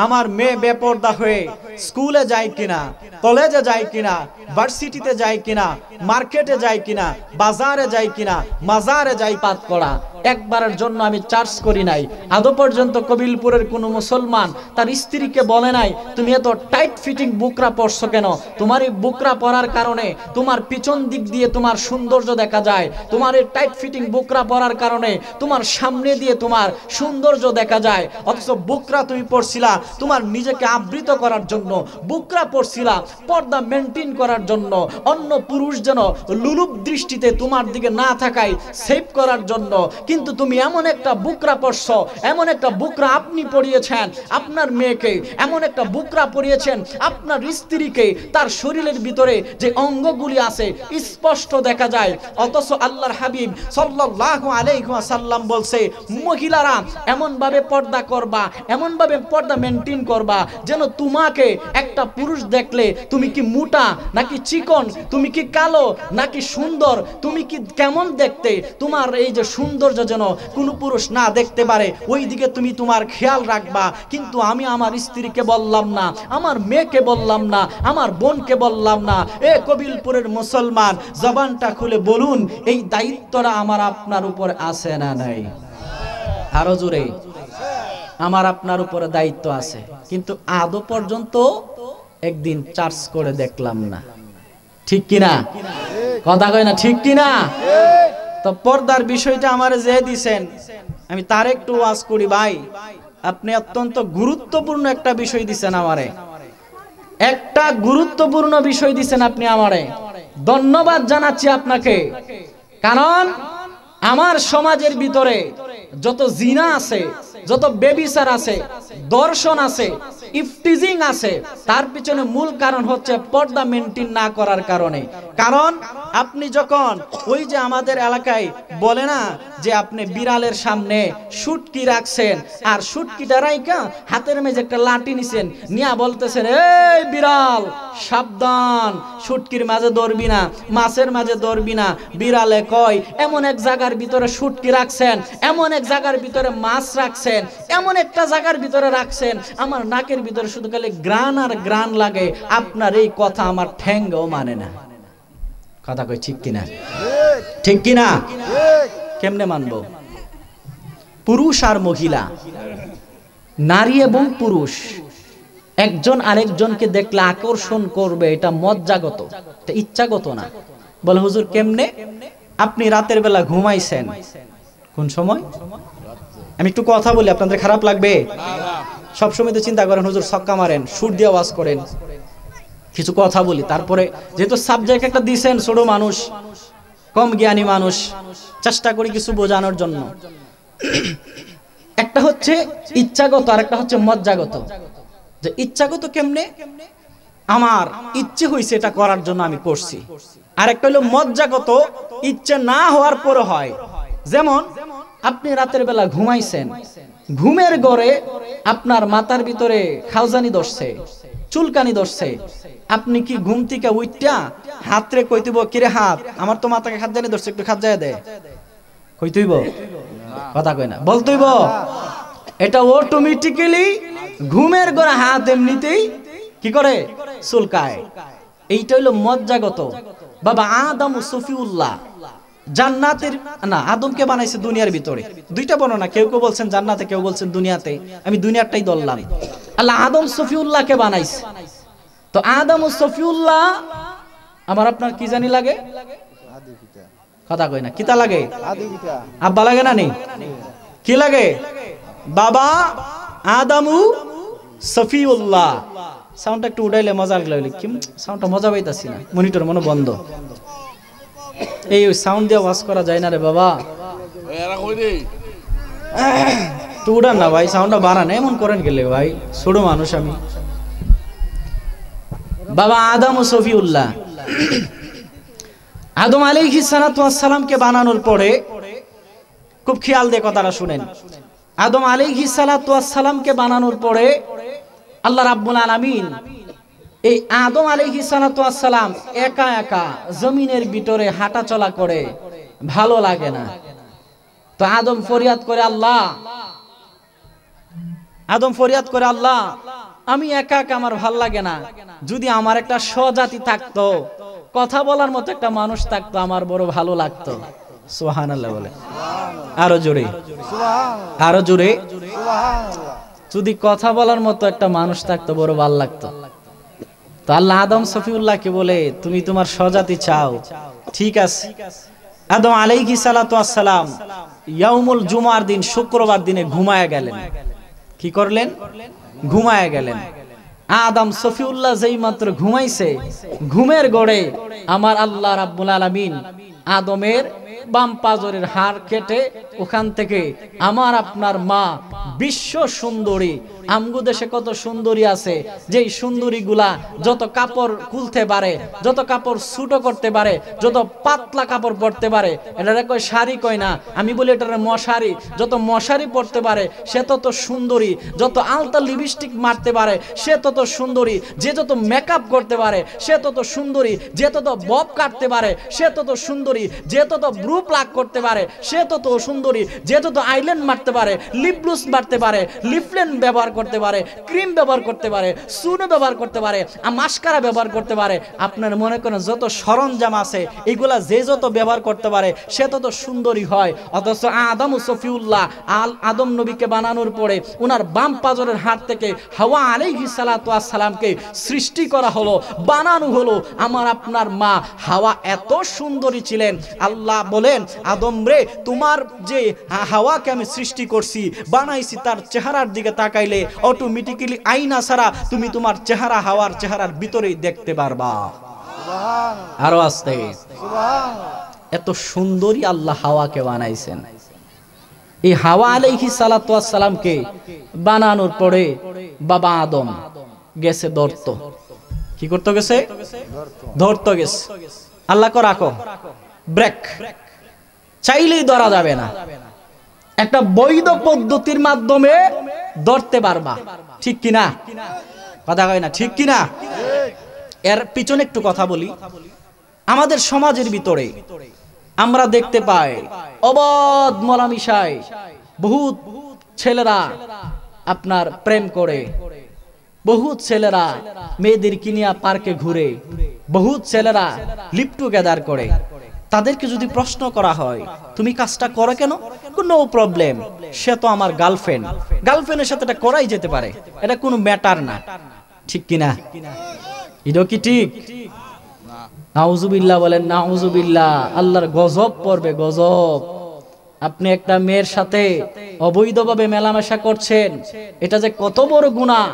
আমার মেয়ে বেপর্দা হয়ে স্কুলে যায় কিনা, কলেজে যায় কিনা, ভার্সিটিতে যায় কিনা, মার্কেটে যায় কিনা, বাজারে যায় কিনা, মাজারে যায় পাত করা। একবারের জন্য আমি চার্জ করি নাই। আদৌ পর্যন্ত কবিলপুরের কোনো মুসলমান তার স্ত্রীকে বলে নাই, তুমি এত টাইট ফিটিং বুকরা পরছো কেন? তোমার এই বুকরা পরার কারণে তোমার পিছন দিক দিয়ে তোমার সৌন্দর্য দেখা যায়, তোমার এই টাইট ফিটিং বুকরা পরার কারণে তোমার সামনে দিয়ে তোমার সৌন্দর্য দেখা যায়। অথচ বুকরা তুমি পরছিলা তোমার নিজেকে আবৃত করার জন্য, বুকরা পরছিলা পর্দা মেনটেন করার জন্য, অন্য পুরুষ যেন লুলুপ দৃষ্টিতে তোমার দিকে না থাকায় সেভ করার জন্য। কিন্তু তুমি এমন একটা বুকরা পরছো, এমন একটা বুকরা আপনি পরিয়েছেন আপনার মেয়েকে, এমন একটা বুকরা পরিয়েছেন আপনার স্ত্রীকে, তার শরীরের ভিতরে যে অঙ্গগুলি আছে স্পষ্ট দেখা যায়। অথচ আল্লাহর হাবিব সাল্লাল্লাহু আলাইহি ওয়াসাল্লাম বলছে, মহিলারা এমন ভাবে পর্দা করবা, এমন ভাবে পর্দা মেনটেন করবা যেন তোমাকে একটা পুরুষ দেখলে তুমি কি মোটা নাকি চিকন, তুমি কি কালো নাকি সুন্দর, তুমি কি কেমন দেখতে, তোমার এই যে সৌন্দর্য যেন কোনো পুরুষ না দেখতে পারে, ওই দিকে তুমি তোমার খেয়াল রাখবা। কিন্তু আমি আমার স্ত্রীকে বললাম না, আমার মেয়েকে বললাম না, আমার বোনকে বললাম না। এ কবিলপুরের মুসলমান, জবানটা খুলে বলুন, এই দায়িত্বটা আমার আপনার উপর আছে না নাই? আরো জোরে, আমার আপনার উপরে দায়িত্ব আছে। কিন্তু আদৌ পর্যন্ত একদিন চার্জ করে দেখলাম না, ঠিক কিনা? কথা কয় না, ঠিক কিনা? তো পর্দার বিষয়টা আমার যে দিছেন, আমি তার একটু ওয়াজ করি। ভাই, আপনি অত্যন্ত গুরুত্বপূর্ণ একটা বিষয় দিছেন আমারে, একটা গুরুত্বপূর্ণ বিষয় দিছেন আপনি আমারে, ধন্যবাদ জানাচ্ছি আপনাকে। কারণ আমার সমাজের ভিতরে যত জিনা আছে, যত বেবিচার আছে, দর্শন আছে, ইফটিজিং আছে, তার পিছনে মূল কারণ হচ্ছে পর্দা মেনটেন না করার কারণে। কারণ আপনি যখন ওই যে আমাদের এলাকায় বলে না যে আপনি বিড়ালের সামনে শুটকি রাখছেন, আর শুটকিটা রাইকা হাতের মেঝে একটা লাঠি নিছেন, নিয়া বলতেছেন, এই বিড়াল সাবধান, শুটকির মাঝে ধরবি না, মাছের মাঝে ধরবি না। বিড়ালে কয়, এমন এক জায়গার ভিতরে শুটকি রাখছেন, এমন এক জায়গার ভিতরে মাছ রাখছেন, এমন একটা জায়গার ভিতরে রাখছেন, আমার নাকের ভিতরে শুধু খালি গ্রান আর গ্রান লাগে, আপনার এই কথা আমার ঠ্যাঙ্গও মানে না। কথা কই ঠিক কিনা? ঠিক কিনা? কেমনে মানবো? পুরুষ আর মহিলা, নারী এবং পুরুষ একজন আরেকজনকে দেখলে আকর্ষণ করবে, এটা মজ্জাগত, এটা ইচ্ছাগত না। বলে হুজুর কেমনে? আপনি রাতের বেলা ঘুমাইছেন, কোন সময়? আমি একটু কথা বলি, আপনাদের খারাপ লাগবে? সবসময় তো চিন্তা করেন হুজুর ছক্কা মারেন, সুর দিয়ে আওয়াজ করেন, কিছু কথা বলি। তারপরে যেহেতু সাবজেক্ট একটা দিছেন, ছোট মানুষ, কম জ্ঞানী মানুষ, চেষ্টা করি কিছু বোঝানোর জন্য। একটা হচ্ছে ইচ্ছাগত আর একটা হচ্ছে মজ্জাগত। যে ইচ্ছাগত কেমনে? আমার ইচ্ছে হইছে এটা করার জন্য আমি করছি। আর একটা হলো মজ্জাগত, ইচ্ছে না হওয়ার পরে হয়। যেমন আপনি রাতের বেলা ঘুমাইছেন, ঘুমের ঘরে আপনার মাথার ভিতরে খাউজানি ধরছে, চুলকানি ধরছে, আপনি কি ঘুম থেকে উইঠা হাতরে কইতেব কিরে হাত, আমার তো মাথাকে হাত জানি ধরছে, একটু হাত যায় দে, কইতেইব? কথা কই না, বলতেইব? এটা অটোমেটিক্যালি ঘুমের ঘরে হাত এমনিতেই কি করে? চুলকায়। এইটা হইলো মজ্জাগত। বাবা আদম ও সফিউল্লাহ জান্নাতের না, আদমকে বানাইছে দুনিয়ার ভিতরে। দুইটা বর্ণনা, কেউ কেউ বলছেন জান্নাতে, কেউ বলছেন দুনিয়াতে। আমি দুনিয়ারটাই ধরলাম। আল্লাহ আদম সফিউল্লাহকে বানাইছে। তো আদম ও সফিউল্লাহ আমার আপনার কি জানি লাগে? কথা কই না, কিতা লাগে? আব্বা লাগে না? নেই কি লাগে? বাবা আদমু সফিউল্লাহ। সাউন্ডটা একটু উড়াইলে মজা লাগলে, কি সাউন্ডটা মজা পাইতাছি না, মনিটর মনে বন্ধ। এই সাউন্ড দিয়ে ওয়াজ করা যায় না রে বাবা, তো উড়ান না ভাই, সাউন্ডটা বাড়ান, এমন করেন গেলে ভাই, ছোট মানুষ আমি। বাবা আদম ও সফিউল্লাহ, আদম আলাইহিস সালাতু ওয়াস সালামকে বানানোর পরে খুব খেয়াল দিয়ে কথাটা শুনেন। আদম আলাইহিস সালাতু ওয়াস সালামকে বানানোর পরে আল্লাহ রাব্বুল আলামিন এই আদম আলাইহিস সালাতু ওয়াস সালাম একা একা জমিনের ভিতরে হাঁটা চলা করে, ভালো লাগে না। তো আদম ফরিয়াদ করে আল্লাহ, আদম ফরিয়াদ করে আল্লাহ, আমি একা একা আমার ভাল লাগে না, যদি আমার একটা স্বজাতি থাকতো, কথা বলার মতো একটা মানুষ থাকতো, আমার বড় ভালো লাগতো। সুবহানাল্লাহ বলে, আরো জোরে, আরো জোরে। যদি কথা বলার মতো একটা মানুষ থাকতো, বড় ভালো লাগতো। তো আল্লাহ আদম সফিউল্লাহকে বলে, তুমি তোমার স্বজাতি চাও, ঠিক আছে। আদম আলাইহিস সালাতু ওয়াস সালাম ইয়াউমুল জুমার দিন, শুক্রবার দিনে ঘুমায়া গেলেন। কি করলেন? ঘুমায়া গেলেন। আদম সফিউল্লাহ যেই মাত্র ঘুমাইছে, ঘুমের গড়ে আমার আল্লাহ রাব্বুল আলামিন আদমের বাম পাজরের হাড় কেটে ওখান থেকে আমার আপনার মা বিশ্ব সুন্দরী, আমগো দেশে কত সুন্দরী আছে, যেই সুন্দরী গুলা যত কাপড় খুলতে পারে, যত কাপড় ছুটো করতে পারে, যত পাতলা কাপড় পরতে পারে, এটা কয় শাড়ি কয় না, আমি বলি এটা মশারি, যত মশারি পরতে পারে সে তত সুন্দরী, যত আলতা লিপস্টিক মারতে পারে সে তত সুন্দরী, যে যত মেকআপ করতে পারে সে তত সুন্দরী, যে তত বব কাটতে পারে সে তত সুন্দরী, যে তত ব্রু প্লাক করতে পারে সে তত সুন্দরী, যে তত আইল্যান্ড মারতে পারে, লিপ গ্লুস মারতে পারে, লিপলেন ব্যবহার করতে পারে, ক্রিম ব্যবহার করতে পারে, সুনো ব্যবহার করতে পারে, মাস্কারা ব্যবহার করতে পারে। আপনার মনে করেন যত সরঞ্জাম আছে এগুলা যে যত ব্যবহার করতে পারে সে তত সুন্দরী হয়। অথচ আদম ও সফিউল্লাহ আদম নবীকে বানানোর পরে উনার বাম পাজরের হাত থেকে হাওয়া আলাইহিস সালাতু ওয়াস সালামকে সৃষ্টি করা হলো, বানানো হলো। আমার আপনার মা হাওয়া এত সুন্দরী ছিলেন, আল্লাহ বলেন আদম রে, তোমার যে হাওয়াকে আমি সৃষ্টি করছি, বানাইছি, তার চেহারার দিকে তাকাইলে অটোমেটিক্যালি আয়না ছাড়া তুমি তোমার চেহারা হাওয়ার চেহারার ভিতরেই দেখতে পারবা। আরো আস্তে, এত সুন্দরী আল্লাহ হাওয়াকে বানাইছেন। এই হাওয়া আলাইহিস সালাতু ওয়াস সালামকে বানানোর পরে বাবা আদম গেছে ধরত। কি করতে গেছে? ধরতে গেছে। আল্লাহ কো রাখো, ব্রেক, চাইলেই ধরা যাবে না, একটা বৈধ পদ্ধতির মাধ্যমে ধরতে পারবা। ঠিক কিনা? কথা কয় না, ঠিক কিনা? এর পিছনে একটু কথা বলি। আমাদের সমাজের ভিতরে আমরা দেখতে পাই অবাধ মলামিশায় বহুত ছেলেরা আপনার প্রেম করে, বহুত ছেলেরা মেয়েদেরকে নিয়ে পার্কে ঘুরে, বহুত ছেলেরা লিপ টুগেদার করে। তাদেরকে যদি প্রশ্ন করা হয় তুমি কাজটা করো কেন, নো প্রবলেম, সে তো আমার গার্লফ্রেন্ড, গার্লফ্রেন্ডের সাথে এটা করাই যেতে পারে, এটা কোনো ম্যাটার না। ঠিক কিনা? এটা কি ঠিক? নাউজুবিল্লাহ বলেন, নাউজুবিল্লাহ। আল্লাহর গজব পড়বে, গজব। আপনি একটা মেয়ের সাথে অবৈধভাবে মেলামেশা করছেন, এটা যে কত বড় গুনাহ।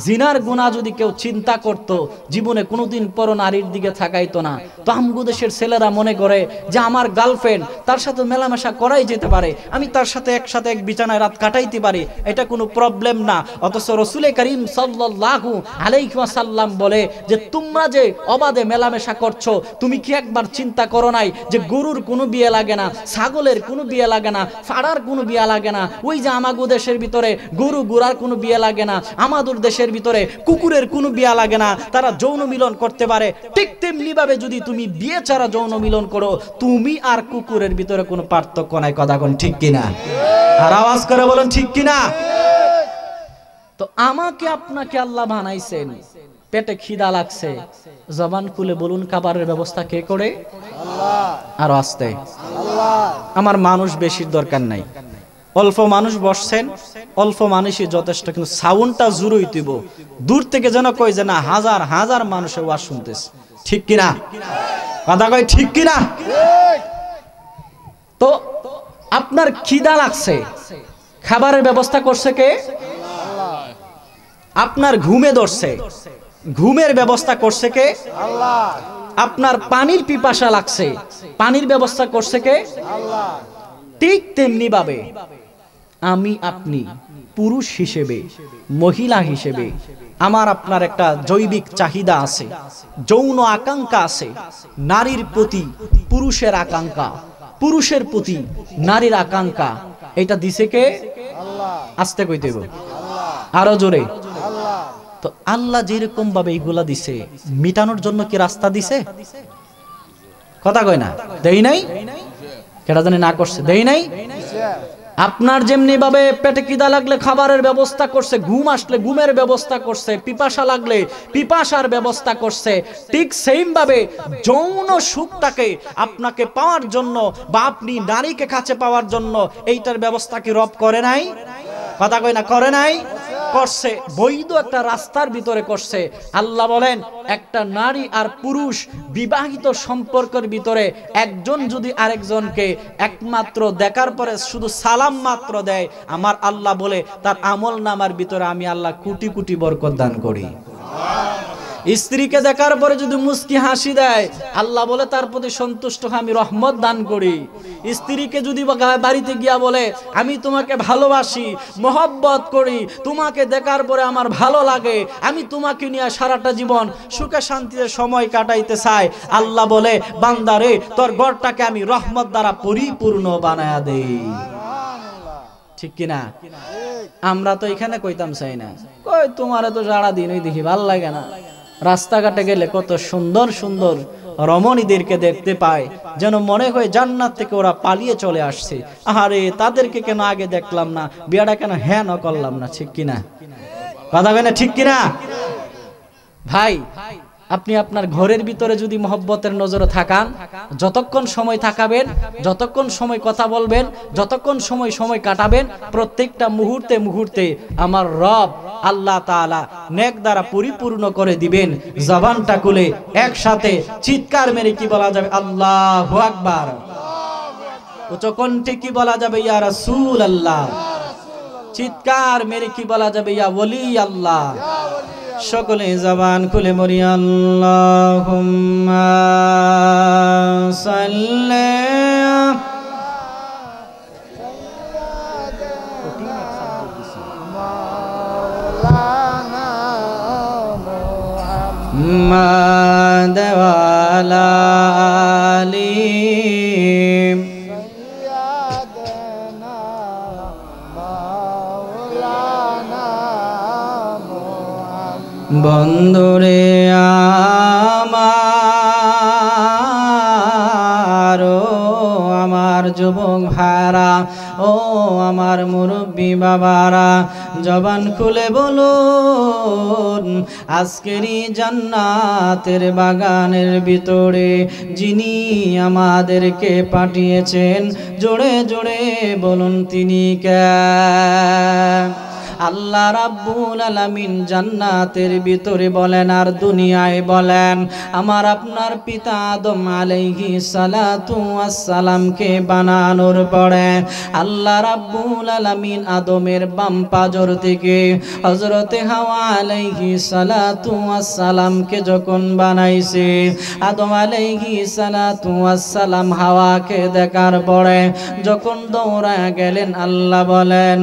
জিনার গুনাহ যদি কেউ চিন্তা করত, জীবনে কোনোদিন পর নারীর দিকে তাকাইতো না। তো আমগো দেশের ছেলেরা মনে করে যে আমার গার্লফ্রেন্ড, তার সাথে মেলামেশা করাই যেতে পারে, আমি তার সাথে একসাথে এক বিছানায় রাত কাটাইতে পারি, এটা কোনো প্রবলেম না। অথচ রাসূল করিম সাল্লাল্লাহু আলাইহি ওয়াসাল্লাম বলে যে তোমরা যে অবাধে মেলামেশা করছো, তুমি কি একবার চিন্তা করো নাই যে গরুর কোনো বিয়ে লাগে না, ছাগলের কোনো বিয়ে লাগে না, ফাড়ার কোনো বিয়ে লাগে না। ওই যে আমাগো দেশের ভিতরে গরু গুড়ার কোনো বিয়ে লাগে না, আমাদের দেশের ভিতরে কুকুরের কোনো বিয়ে লাগে না, তারা যৌন মিলন করতে পারে। ঠিক তেমনি ভাবে যদি তুমি বিয়ে ছাড়া যৌন মিলন করো, তুমি আর কুকুরের ভিতরে কোনো পার্থক্য নাই। কথা কোন ঠিক কিনা? আর আওয়াজ করে বলেন ঠিক কিনা? তো আমাকে আপনাকে আল্লাহ বানাইছেন, পেটে খিদা লাগছে, জবান খুলে বলুন খাবারের ব্যবস্থা কে করে? আল্লাহ। আর আস্তে, আল্লাহ। আমার মানুষ বেশির দরকার নাই, অল্প মানুষ বসছেন, অল্প মানুষই যথেষ্ট, কিন্তু সাউন্ডটা জোরে হইব, দূর থেকে যেন কই যে না হাজার হাজার মানুষের ওয়াজ শুনতেছে। ঠিক কিনা? কথা কই ঠিক কিনা? তো আপনার খিদা লাগছে, খাবারের ব্যবস্থা করছে কে? আল্লাহ। আপনার ঘুমে ধরছে, ঘুমের ব্যবস্থা করছে কে? আল্লাহ। আপনার পানির পিপাসা লাগছে, পানির ব্যবস্থা করছে কে? আল্লাহ। ঠিক তেমনি ভাবে আমি আপনি পুরুষ হিসেবে, মহিলা হিসেবে আমার আপনার একটা জৈবিক চাহিদা আছে, যৌন আকাঙ্ক্ষা আছে। নারীর প্রতি পুরুষের আকাঙ্ক্ষা, পুরুষের প্রতি নারীর আকাঙ্ক্ষা, এটা দিছে কে? আল্লাহ। আস্তে কই দেব, আরো জোরে। তো আল্লাহ যেরকম ভাবে এইগুলা দিছে, মিটানোর জন্য কি রাস্তা দিছে? কথা কয় না, দেই নাই? কেটা জানি না করছে, দেই নাই? আপনার যেমনি ভাবে পেটে খিদা লাগলে খাবারের ব্যবস্থা করছে, ঘুম আসলে ঘুমের ব্যবস্থা করছে, পিপাসা লাগলে পিপাসার ব্যবস্থা করছে, ঠিক সেম ভাবে যৌন সুখটাকে আপনাকে পাওয়ার জন্য বা আপনি নারীকে কাছে পাওয়ার জন্য এইটার ব্যবস্থা কি রব করে নাই? কথা কয় না, করে নাই? করছে, বৈধ একটা রাস্তার ভিতরে করছে। আল্লাহ বলেন একটা নারী আর পুরুষ বিবাহিত সম্পর্কের ভিতরে একজন যদি আরেকজনকে একমাত্র দেখার পরে শুধু সালাম মাত্র দেয়, আমার আল্লাহ বলে তার আমল নামার ভিতরে আমি আল্লাহ কোটি কোটি বরকত দান করি। স্ত্রীকে দেখার পরে যদি মুস্কি হাসি দেয়, আল্লাহ বলে তার প্রতি সন্তুষ্ট আমি রহমত দান করি। স্ত্রীকে যদি বাড়িতে গিয়া বলে আমি তোমাকে ভালোবাসি, মহব্বত করি, তোমাকে দেখার পরে আমার ভালো লাগে, আমি তোমাকে নিয়ে সারাটা জীবন সুখে শান্তিতে সময় কাটাইতে চাই, আল্লাহ বলে বান্দারে তোর ঘরটাকে আমি রহমত দ্বারা পরিপূর্ণ বানায়া দেই। ঠিক কিনা? আমরা তো এখানে কইতাম চাই না, কই তোমার তো সারা দিনই দেখি ভাল লাগে না। রাস্তাঘাটে গেলে কত সুন্দর সুন্দর রমণীদেরকে দেখতে পায়, যেন মনে হয় জান্নাত থেকে ওরা পালিয়ে চলে আসছে। আরে তাদেরকে কেন আগে দেখলাম না, বিয়াটা কেন হ্যাঁ ন করলাম না? ঠিক কিনা? কথা বলে ঠিক কিনা? ভাই আপনি আপনার ঘরের ভিতরে যদি মহব্বতের নজরে থাকান, যতক্ষণ সময় থাকাবেন, যতক্ষণ সময় কথা বলবেন, যতক্ষণ সময় সময় কাটাবেন, প্রত্যেকটা মুহূর্তে মুহূর্তে আমার রব আল্লাহ তাআলা নেক দ্বারা পরিপূর্ণ করে দিবেন। জবানটা খুলে একসাথে চিৎকার মেরে কি বলা যাবে? আল্লাহু আকবার। উচ্চ কণ্ঠে কি বলা যাবে? ইয়া রাসূলুল্লাহ। চিৎকার মেরে কি বলা যাবে? ইয়া ওলি আল্লাহ। সকলে জবান খুলে মরি আল্লাহুম্মা সাল্লি মুহাম্মদ ওয়া আলা আলি বন্ধুরে আমার আমার যুবক ভাইরা, ও আমার মুরব্বী বাবারা, জবান খুলে বলুন, আজকেরই জান্নাতের বাগানের ভিতরে যিনি আমাদেরকে পাঠিয়েছেন, জোরে জোরে বলুন তিনি কে? আল্লাহ রাব্বুল আলামিন জান্নাতের ভিতরে বলেন আর দুনিয়ায় বলেন, আমার আপনার পিতা আদম আলাইহিস সালাতু ওয়াস সালামকে বানানোর পরে আল্লাহ রাব্বুল আলামিন আদমের বাম পাজর থেকে হযরতে হাওয়া আলাইহিস সালাতু ওয়াস সালামকে যখন বানাইছে, আদম আলাইহিস সালাতু ওয়াস সালাম হাওয়াকে দেখার পরে যখন দৌড়ায় গেলেন, আল্লাহ বলেন,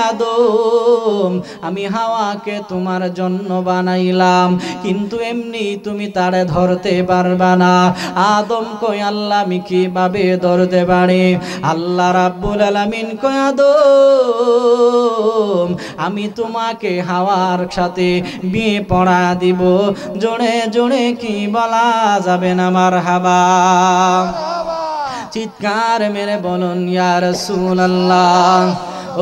আদম, আমি হাওয়াকে তোমার জন্য বানাইলাম, কিন্তু এমনি তুমি তারে ধরতে পারবা না। আদম কই, আল্লাহ আমি কিভাবে ধরতে পারি? আল্লাহ রাব্বুল আলামিন কই, আদম, আমি তোমাকে হাওয়ার সাথে বিয়ে পড়া দিব। জোরে জোরে কি বলা যাবে না মারহাবা? চিৎকার মেরে বলুন ইয়া রাসূলুল্লাহ,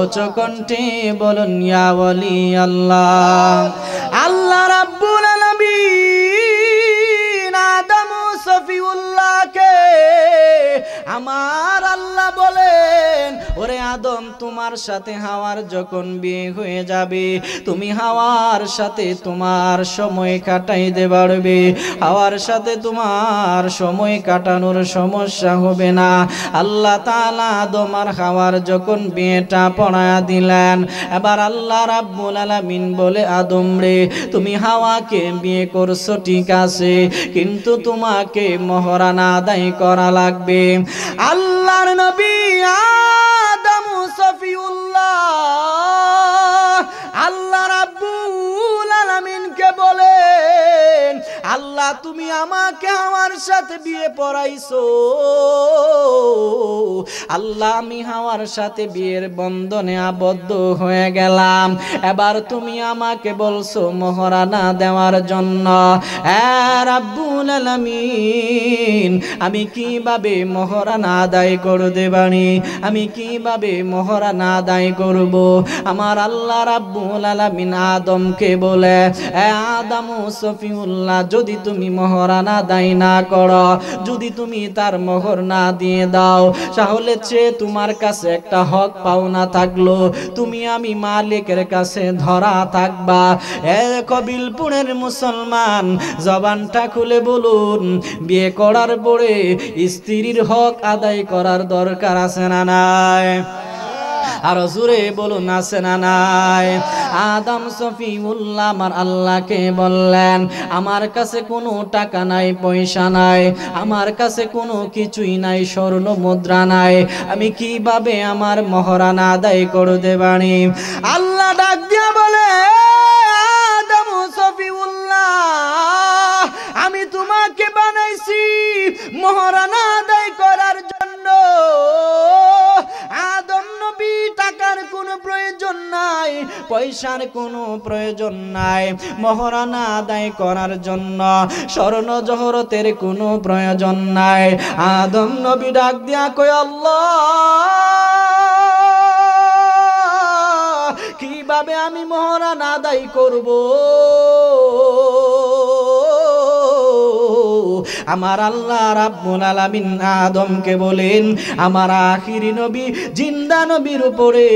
উচ্চ কণ্ঠে বলুন ইয়া ওয়ালি আল্লাহ। আল্লাহ রাব্বুল আলামিন আদম ও সফিউল্লাহকে আমার আল্লাহ বলেন, ওরে আদম, তোমার সাথে হাওয়ার যখন বিয়ে হয়ে যাবে, তুমি হাওয়ার সাথে তোমার সময় কাটাইতে পারবে, হাওয়ার সাথে তোমার সময় কাটানোর সমস্যা হবে না। আল্লাহ তাআলা আদম আর হাওয়ার যখন বিয়েটা পড়ায়া দিলেন, এবার আল্লাহ রাব্বুল আলামিন বলে, আদম রে, তুমি হাওয়াকে বিয়ে করছো ঠিক আছে, কিন্তু তোমাকে মহরানা আদায় করা লাগবে। আল্লাহর নবী আদম সফিউল্লাহ আল্লাহ রাব্বুল আলামিনকে বলেন, আল্লাহ তুমি আমাকে হাওয়ার সাথে বিয়ে পড়াইছো, আল্লাহ আমি হাওয়ার সাথে বিয়ের বন্ধনে আবদ্ধ হয়ে গেলাম, এবার তুমি আমাকে বলছো মহরানা দেওয়ার জন্য। রাব্বুল আলামিন, আমি কিভাবে মহরানা আদায় করতে পারি? আমি কিভাবে মহরানা আদায় করব? আমার আল্লাহ রাব্বুল আলামিন আদমকে বলে, আদম ও সফিউল্লাহ, যদি তুমি মহরানা আদায় না করো, যদি তুমি তার মোহর না দিয়ে দাও, তাহলে তোমার কাছে একটা হক পাওনা থাকলো, তুমি আমি মালিকের কাছে ধরা থাকবা। কবিলপুরের মুসলমান, জবানটা খুলে বলুন, বিয়ে করার পরে স্ত্রীর হক আদায় করার দরকার আছে না নাই? আর জোরে বলুন, আছে না নাই? আদম সফিউল্লাহ আমার আল্লাহকে বললেন, আমার কাছে কোনো টাকা নাই, পয়সা নাই, আমার কাছে কোনো কিছুই নাই, স্বর্ণ মুদ্রা নাই, আমি কিভাবে আমার মহরানা আদায় করতে পারি? আল্লাহ ডাক দিয়া বলে, আদম সফিউল্লাহ, আমি তোমাকে বানাইছি মহরানা আদায় করার জন্য। আদম নবী, টাকার কোনো প্রয়োজন নাই, পয়সার কোনো প্রয়োজন নাই, মহরানা আদায় করার জন্য স্বর্ণ জহরতের কোনো প্রয়োজন নাই। আদম নবী ডাক দিয়া কয়, আল্লাহ, কিভাবে আমি মহরানা আদায় করব? আমার আল্লাহ রাব্বুল আলামিন আদমকে বলেন, আমার আখিরি নবী জিন্দা নবীর উপরে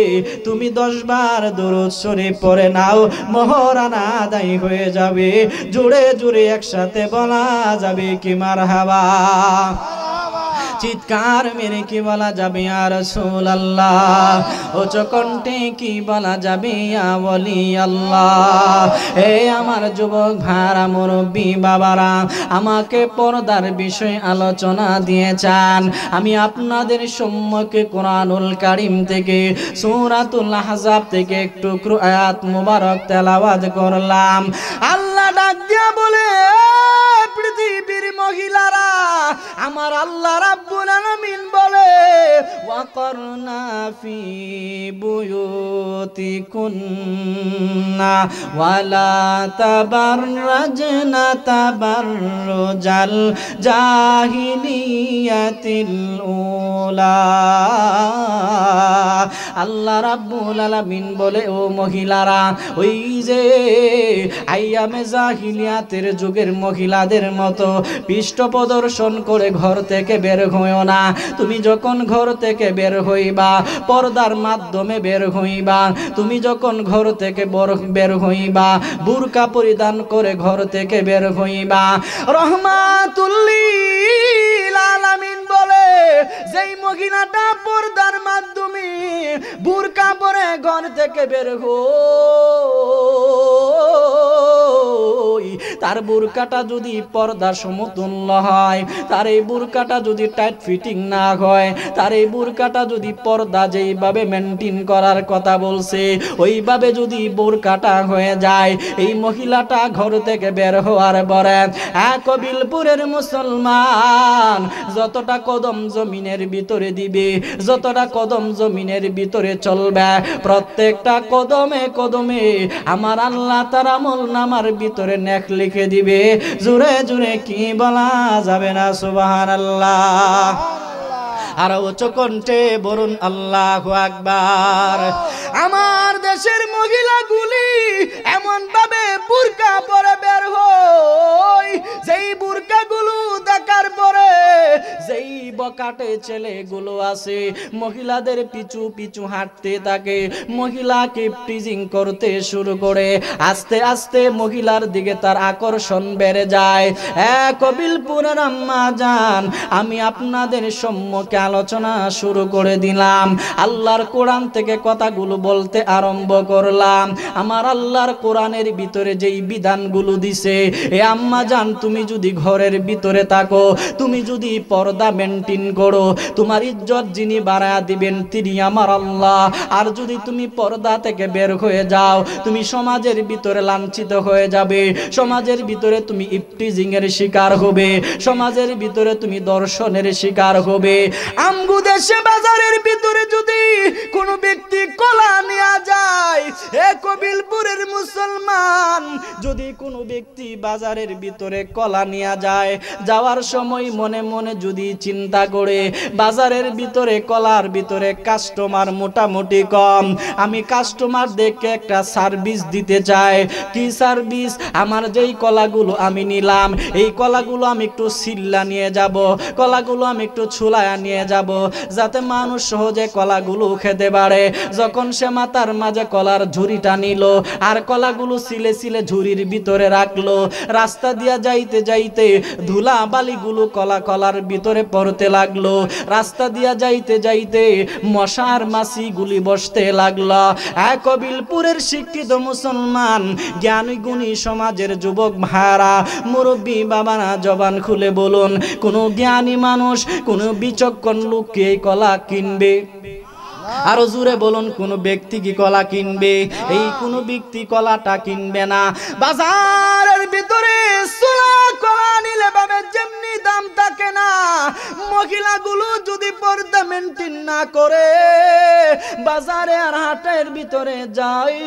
তুমি 10 বার দরুদ শরীফ পড়ে নাও, মহরানা আদায় হয়ে যাবে। জোরে জোরে একসাথে বলা যাবে কি মারহাবা? চিৎকার মেরে কি বলা যাবে ইয়া রাসূলুল্লাহ? উচ্চ কণ্ঠে কি বলা যাবে ইয়া ওয়ালি আল্লাহ? হে আমার যুবক ভাইরা, মুরব্বী বাবারা, আমাকে পর্দার বিষয়ে আলোচনা দিয়েছেন, আমি আপনাদের সম্মুখে কোরআনুল কারীম থেকে সূরাতুল আহজাব থেকে একটু আয়াত মুবারক তেলাওয়াত করলাম। আল্লাহ ডাক দিয়া বলে, পৃথিবীর মহিলারা, আমার আল্লাহ রাব্বুল আলামিন বলে, ওয়াকারনা ফি বুয়ুতিকুন্না ওয়ালা তাবাররাজনা তাবাররুজাল জাহিলিয়াতিল উলা। আল্লাহ রাব্বুল আলামিন বলে, ও মহিলারা, ওই যে আইয়ামে জাহিলিয়াতের যুগের মহিলাদের মতো পৃষ্ঠ প্রদর্শন করে ঘর থেকে বের হইও না। তুমি যখন ঘর থেকে বের হইবা, পর্দার মাধ্যমে বের হইবা। তুমি যখন ঘর থেকে বের হইবা, বুরকা পরিধান করে ঘর থেকে বের হইবা। রহমাতুল লিল আলামিন বলে, যেই মহিলাটা পর্দার মাধ্যমে বুরকা পরে ঘর থেকে বের হয়, তার বুরকাটা যদি পর্দা সমতুল্য হয়, তার এই বুরকাটা যদি টাইট ফিটিং না হয়, তার এই বুরকাটা যদি পর্দা যেইভাবে মেনটেন করার কথা বলছে ওইভাবে যদি বুরকাটা হয়ে যায়, এই মহিলাটা ঘর থেকে বের হওয়ার পরে কবিলপুরের মুসলমান যতটা কদম জমিনের ভিতরে দিবে, যতটা কদম জমিনের ভিতরে চলবে, প্রত্যেকটা কদমে কদমে আমার আল্লাহ তার আমলনামার ভিতরে নেক লিখে দিবে। জোরে জোরে কি বলা যাবে না সুবহানাল্লাহ? আর উচ্চ কণ্ঠে বলুন আল্লাহু আকবার। আমার দেশের মহিলাগুলি এমন ভাবে বুরকা পরে বের হয়, যেই বুরকাগুলো দেখার পরে যেই বকাটে ছেলেগুলো আছে মহিলাদের পিছু পিছু হাঁটতে থাকে, মহিলাকে প্রিজিং করতে শুরু করে। আস্তে আস্তে মহিলার দিকে তার আকর্ষণ বেড়ে যায়। কবিলপুরের আম্মা জান, আমি আপনাদের সম্মুখে আলোচনা শুরু করে দিলাম। আল্লাহর কোরআন থেকে কথাগুলো বলতে আরম্ভ করলাম। আমার আল্লাহর কোরআনের ভিতরে যেই বিধানগুলো দিছে, এ আম্মা জান, তুমি যদি ঘরের ভিতরে থাকো, তুমি যদি পর্দা মেনটেন করো, তোমার ইজ্জত যিনি বাড়ায়া দিবেন তিনি আমার আল্লাহ। আর যদি তুমি পর্দা থেকে বের হয়ে যাও, তুমি সমাজের ভিতরে লাঞ্ছিত হয়ে যাবে, সমাজের ভিতরে তুমি ইফটিজিং এর শিকার হবে, সমাজের ভিতরে তুমি দর্শনের শিকার হবে। আমগো দেশে বাজারের ভিতরে যদি কোনো ব্যক্তি কলা নিয়ে যায়, কবিলপুরের মুসলমান, যদি কোনো ব্যক্তি বাজারের ভিতরে কলা নিয়ে যায়, যাওয়ার সময় মনে মনে যদি চিন্তা করে বাজারের ভিতরে কলার ভিতরে কাস্টমার মোটামুটি কম, আমি কাস্টমার দেখে একটা সার্ভিস দিতে চাই। কি সার্ভিস? আমার যেই কলাগুলো আমি নিলাম, এই কলাগুলো আমি একটু সিল্লা নিয়ে যাব, কলাগুলো আমি একটু ছুলায়া নিয়ে যাব, যাতে মানুষ সহজে কলাগুলো খেতে পারে। যখন সে মাথার মাঝে কলার ঝুড়িটা নিল আর কলাগুলো সিলে সিলে ঝুড়ির ভিতরে রাখলো, রাস্তা দিয়া যাইতে যাইতে ধুলা বালিগুলো কলার ভিতরে পড়তে লাগলো, রাস্তা দিয়া যাইতে যাইতে মশার মাছিগুলি বসতে লাগলো। কবিলপুরের শিক্ষিত মুসলমান জ্ঞানী গুণী সমাজের যুবক ভাইরা, মুরব্বী বাবারা, জবান খুলে বলুন, কোন জ্ঞানী মানুষ, কোন বিচক্ষণ লোক কি এই কলা কিনবে? আরো জোরে বলুন, কোন ব্যক্তি কি কলা কিনবে? এই কোন ব্যক্তি কলাটা কিনবে না। বাজারের ভিতরে সোলা কলা নিলে ভাবে যেমনি দাম থাকে না, মহিলাগুলো যদি পর্দা মেনটেন না করে বাজারে আর হাটের ভিতরে যায়,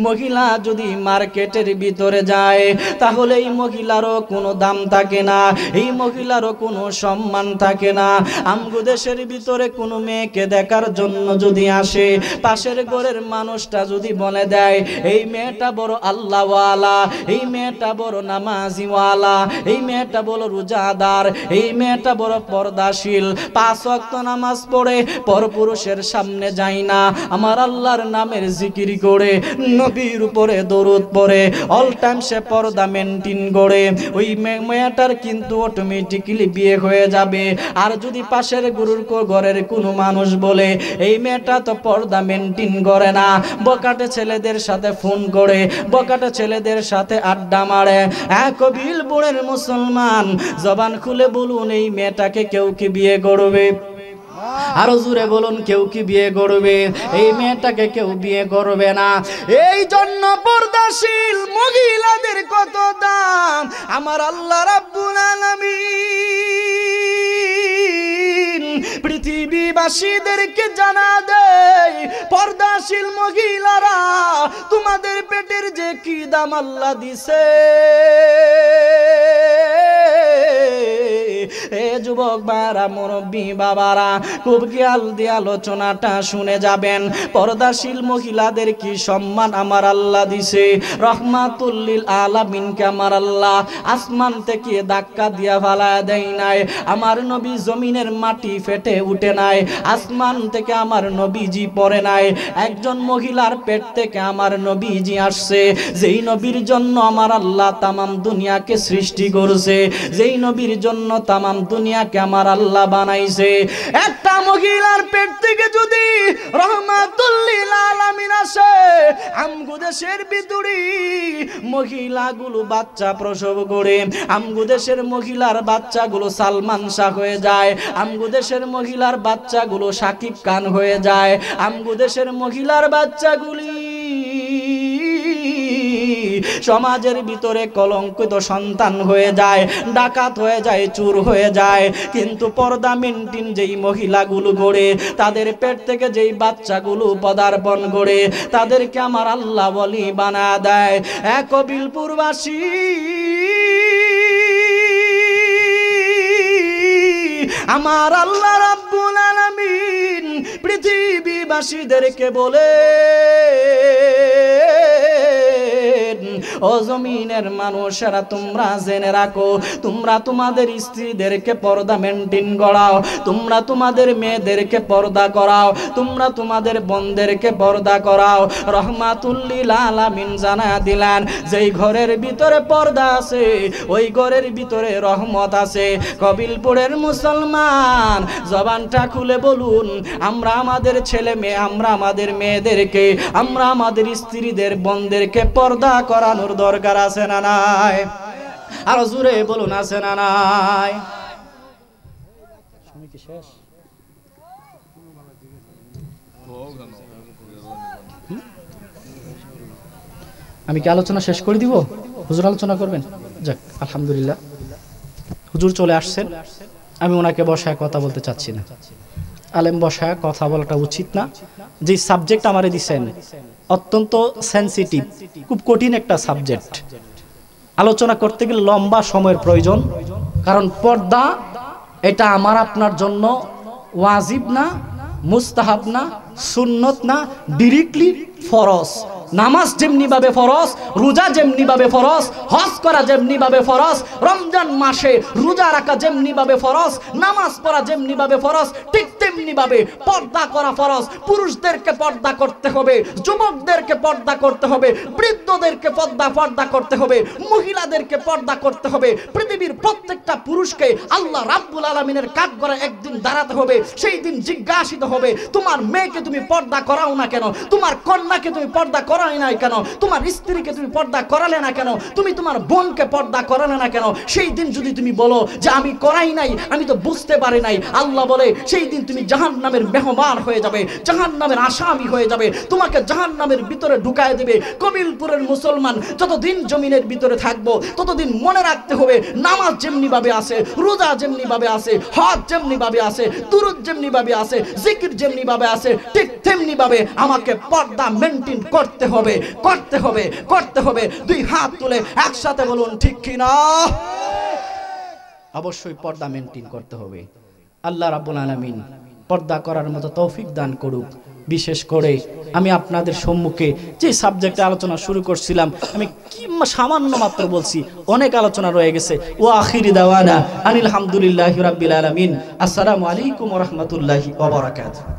মহিলা যদি মার্কেটের ভিতরে যায়, তাহলে এই মহিলারও কোনো দাম থাকে না, এই মহিলারও কোনো সম্মান থাকে না। আমগো দেশের ভিতরে কোনো মেয়েকে দেখার জন্য যদি আসে, পাশের ঘরের মানুষটা যদি বলে দেয় এই মেয়েটা বড় আল্লাহওয়ালা, এই মেয়েটা বড় নামাজিওয়ালা, এই মেয়েটা বড় রোজাদার, এই মেয়েটা বড় পর্দাশীল, 5 ওয়াক্ত নামাজ পড়ে, পরপুরুষের সামনে যায় না, আমার আল্লাহর নামের জিকির করে, নবীর উপরে দরুদ পড়ে, অল টাইম সে পর্দা মেনটেন করে, ওই মেয়েটার কিন্তু অটোমেটিক্যালি বিয়ে হয়ে যাবে। আর যদি পাশের গুরুর ঘরের কোনো মানুষ বলে এই মেয়েটা তো পর্দা মেনটেন করে না, বকাটে ছেলেদের সাথে ফোন করে, বকাটে ছেলেদের সাথে আড্ডা মারে, কবিলপুরের মুসলমান, জবান খুলে বলুন, এই মেয়েটাকে কেউ কি বিয়ে করবে? আরো জোরে বলুন, কেউ কি বিয়ে করবে? এই মেয়েটাকে কেউ বিয়ে করবে না। এই জন্য পর্দাশীল মহিলাদের কত দাম আমার আল্লাহ রাব্বুল আলামিন পৃথিবীবাসীদেরকে জানা দেয়, পর্দাশীল মহিলারা তোমাদের পেটের যে কি দাম আল্লাহ দিছে, এ যুবক বারা, মুরব্বী বাবারা, খুব খেয়াল দিয়ে আলোচনাটা শুনে যাবেন। পর্দাশীল মহিলাদের কি সম্মান আমার আল্লাহ দিছে। রহমাতুল লিল আলামিনকে আমার আল্লাহ আসমান থেকে ধাক্কা দিয়া ফালায়া দেয় নাই। আমার নবী জমিনের মাটি ফেটে উঠে নাই, আসমান থেকে আমার নবীজি পড়ে নাই। একজন মহিলার পেট থেকে আমার নবীজি আসছে, যেই নবীর জন্য আমার আল্লাহ তামাম দুনিয়াকে সৃষ্টি করছে, যেই নবীর জন্য তামাম দুনিয়াকে আমার আল্লাহ বানাইছে। একটা মহিলার পেট থেকে যদি রহমাতুল লিল আলামিন আসে, আমগো দেশের ভিতরে মহিলাগুলো বাচ্চা প্রসব করে, আমগো দেশের মহিলার বাচ্চাগুলো সালমান শাহ হয়ে যায়, আমগো দেশের মহিলার বাচ্চাগুলো শাকিব খান হয়ে যায়, আমগো দেশের মহিলার বাচ্চাগুলি সমাজের ভিতরে কলঙ্কিত সন্তান হয়ে যায়, ডাকাত হয়ে যায়, চোর হয়ে যায়। কিন্তু পর্দা মেনটেন যেই মহিলাগুলো গড়ে, তাদের পেট থেকে যেই বাচ্চাগুলো পদার্পণ করে, তাদেরকে আমার আল্লাহ ওলি বানা দেয়। এক কবিলপুরবাসী আমার আল্লাহ রাব্বুল আলামিন পৃথিবীবাসীদেরকে বলে, ও জমিনের মানুষেরা তোমরা জেনে রাখো, তোমরা তোমাদের স্ত্রীদেরকে পর্দা মেনটেন করাও, তোমরা তোমাদের মেয়েদেরকে পর্দা করাও, তোমরা তোমাদের বোনদেরকে পর্দা করাও। রহমাতুল লিল আলামিন জানা দিলেন, যেই ঘরের ভিতরে পর্দা আছে ওই ঘরের ভিতরে রহমত আছে। কবিলপুরের মুসলমান জবানটা খুলে বলুন, আমরা আমাদের ছেলে মেয়ে, আমরা আমাদের মেয়েদেরকে, আমরা আমাদের স্ত্রীদের বোনদেরকে পর্দা করানোর দরকার আছে না নাই? আর জোরে বলুন, আছে না নাই? আমি কি আলোচনা শেষ করে দিব? হুজুর আলোচনা করবেন? যাক, আলহামদুলিল্লাহ হুজুর চলে আসছেন। আমি ওনাকে বসায় কথা বলতে চাচ্ছি না, আলেম বসায় কথা বলাটা উচিত না। যে সাবজেক্ট আমারে দিছেন অত্যন্ত সেনসিটিভ, খুব কঠিন একটা সাবজেক্ট। আলোচনা করতে গেলে লম্বা সময়ের প্রয়োজন, কারণ পর্দা এটা আমার আপনার জন্য ওয়াজিব না, মুস্তাহাব না, সুন্নত না, ডিরেক্টলি ফরজ। নামাজ যেমনি ভাবে ফরজ, রোজা যেমনি ভাবে ফরজ, হজ করা যেমনি ভাবে ফরজ, রমজান মাসে রোজা রাখা যেমনি ভাবে ফরজ, নামাজ পড়া যেমনি ভাবে ফরজ, ঠিক তেমনি ভাবে পর্দা করা ফরজ। পুরুষদেরকে পর্দা করতে হবে, যুবকদেরকে পর্দা করতে হবে, বৃদ্ধদেরকে পর্দা করতে হবে, মহিলাদেরকে পর্দা করতে হবে। পৃথিবীর প্রত্যেকটা পুরুষকে আল্লাহ রাব্বুল আলামিনের কাঠগড়ায় একদিন দাঁড়াতে হবে। সেই দিন জিজ্ঞাসিত হবে, তোমার মেয়েকে তুমি পর্দা করাও না কেন, তোমার কন্যাকে তুমি পর্দা করাই নাই কেন, তোমার স্ত্রীকে তুমি পর্দা করালে না কেন, তুমি তোমার বোনকে পর্দা করালে না কেন? সেই দিন যদি তুমি বলো যে আমি করাই নাই, আমি তো বুঝতে পারি নাই, আল্লাহ বলে সেই দিন তুমি জাহান্নামের মেহমান হয়ে যাবে, জাহান্নামের আসামি হয়ে যাবে, তোমাকে জাহান্নামের ভিতরে ঢুকায় দেবে। কবিলপুরের মুসলমান যতদিন জমিনের ভিতরে থাকবো ততদিন মনে রাখতে হবে, নামাজ যেমনি ভাবে আছে, রোজা যেমনি ভাবে আছে, হজ যেমনি ভাবে আছে, দুরূদ যেমনি ভাবে আছে, জিকির যেমনি ভাবে আছে, ঠিক তেমনি ভাবে আমাকে পর্দা মেনটেন করতে হবে, করতে হবে, করতে হবে। দুই হাত তুলে একসাথে বলুন ঠিক কি না? অবশ্যই পর্দা মেনটেন করতে হবে। আল্লাহ রাব্বুল আলামিন পর্দা করার মতো তৌফিক দান করুক। বিশেষ করে আমি আপনাদের সম্মুখে যে সাবজেক্টে আলোচনা শুরু করছিলাম, আমি কি সামান্য মাত্র বলছি, অনেক আলোচনা রয়ে গেছে। ওয়া আখিরি দাওয়ানা আনিল হামদুলিল্লাহি রাব্বিল আলামিন। আসসালামু আলাইকুম ওয়া রাহমাতুল্লাহি ওয়া বারাকাতুহু।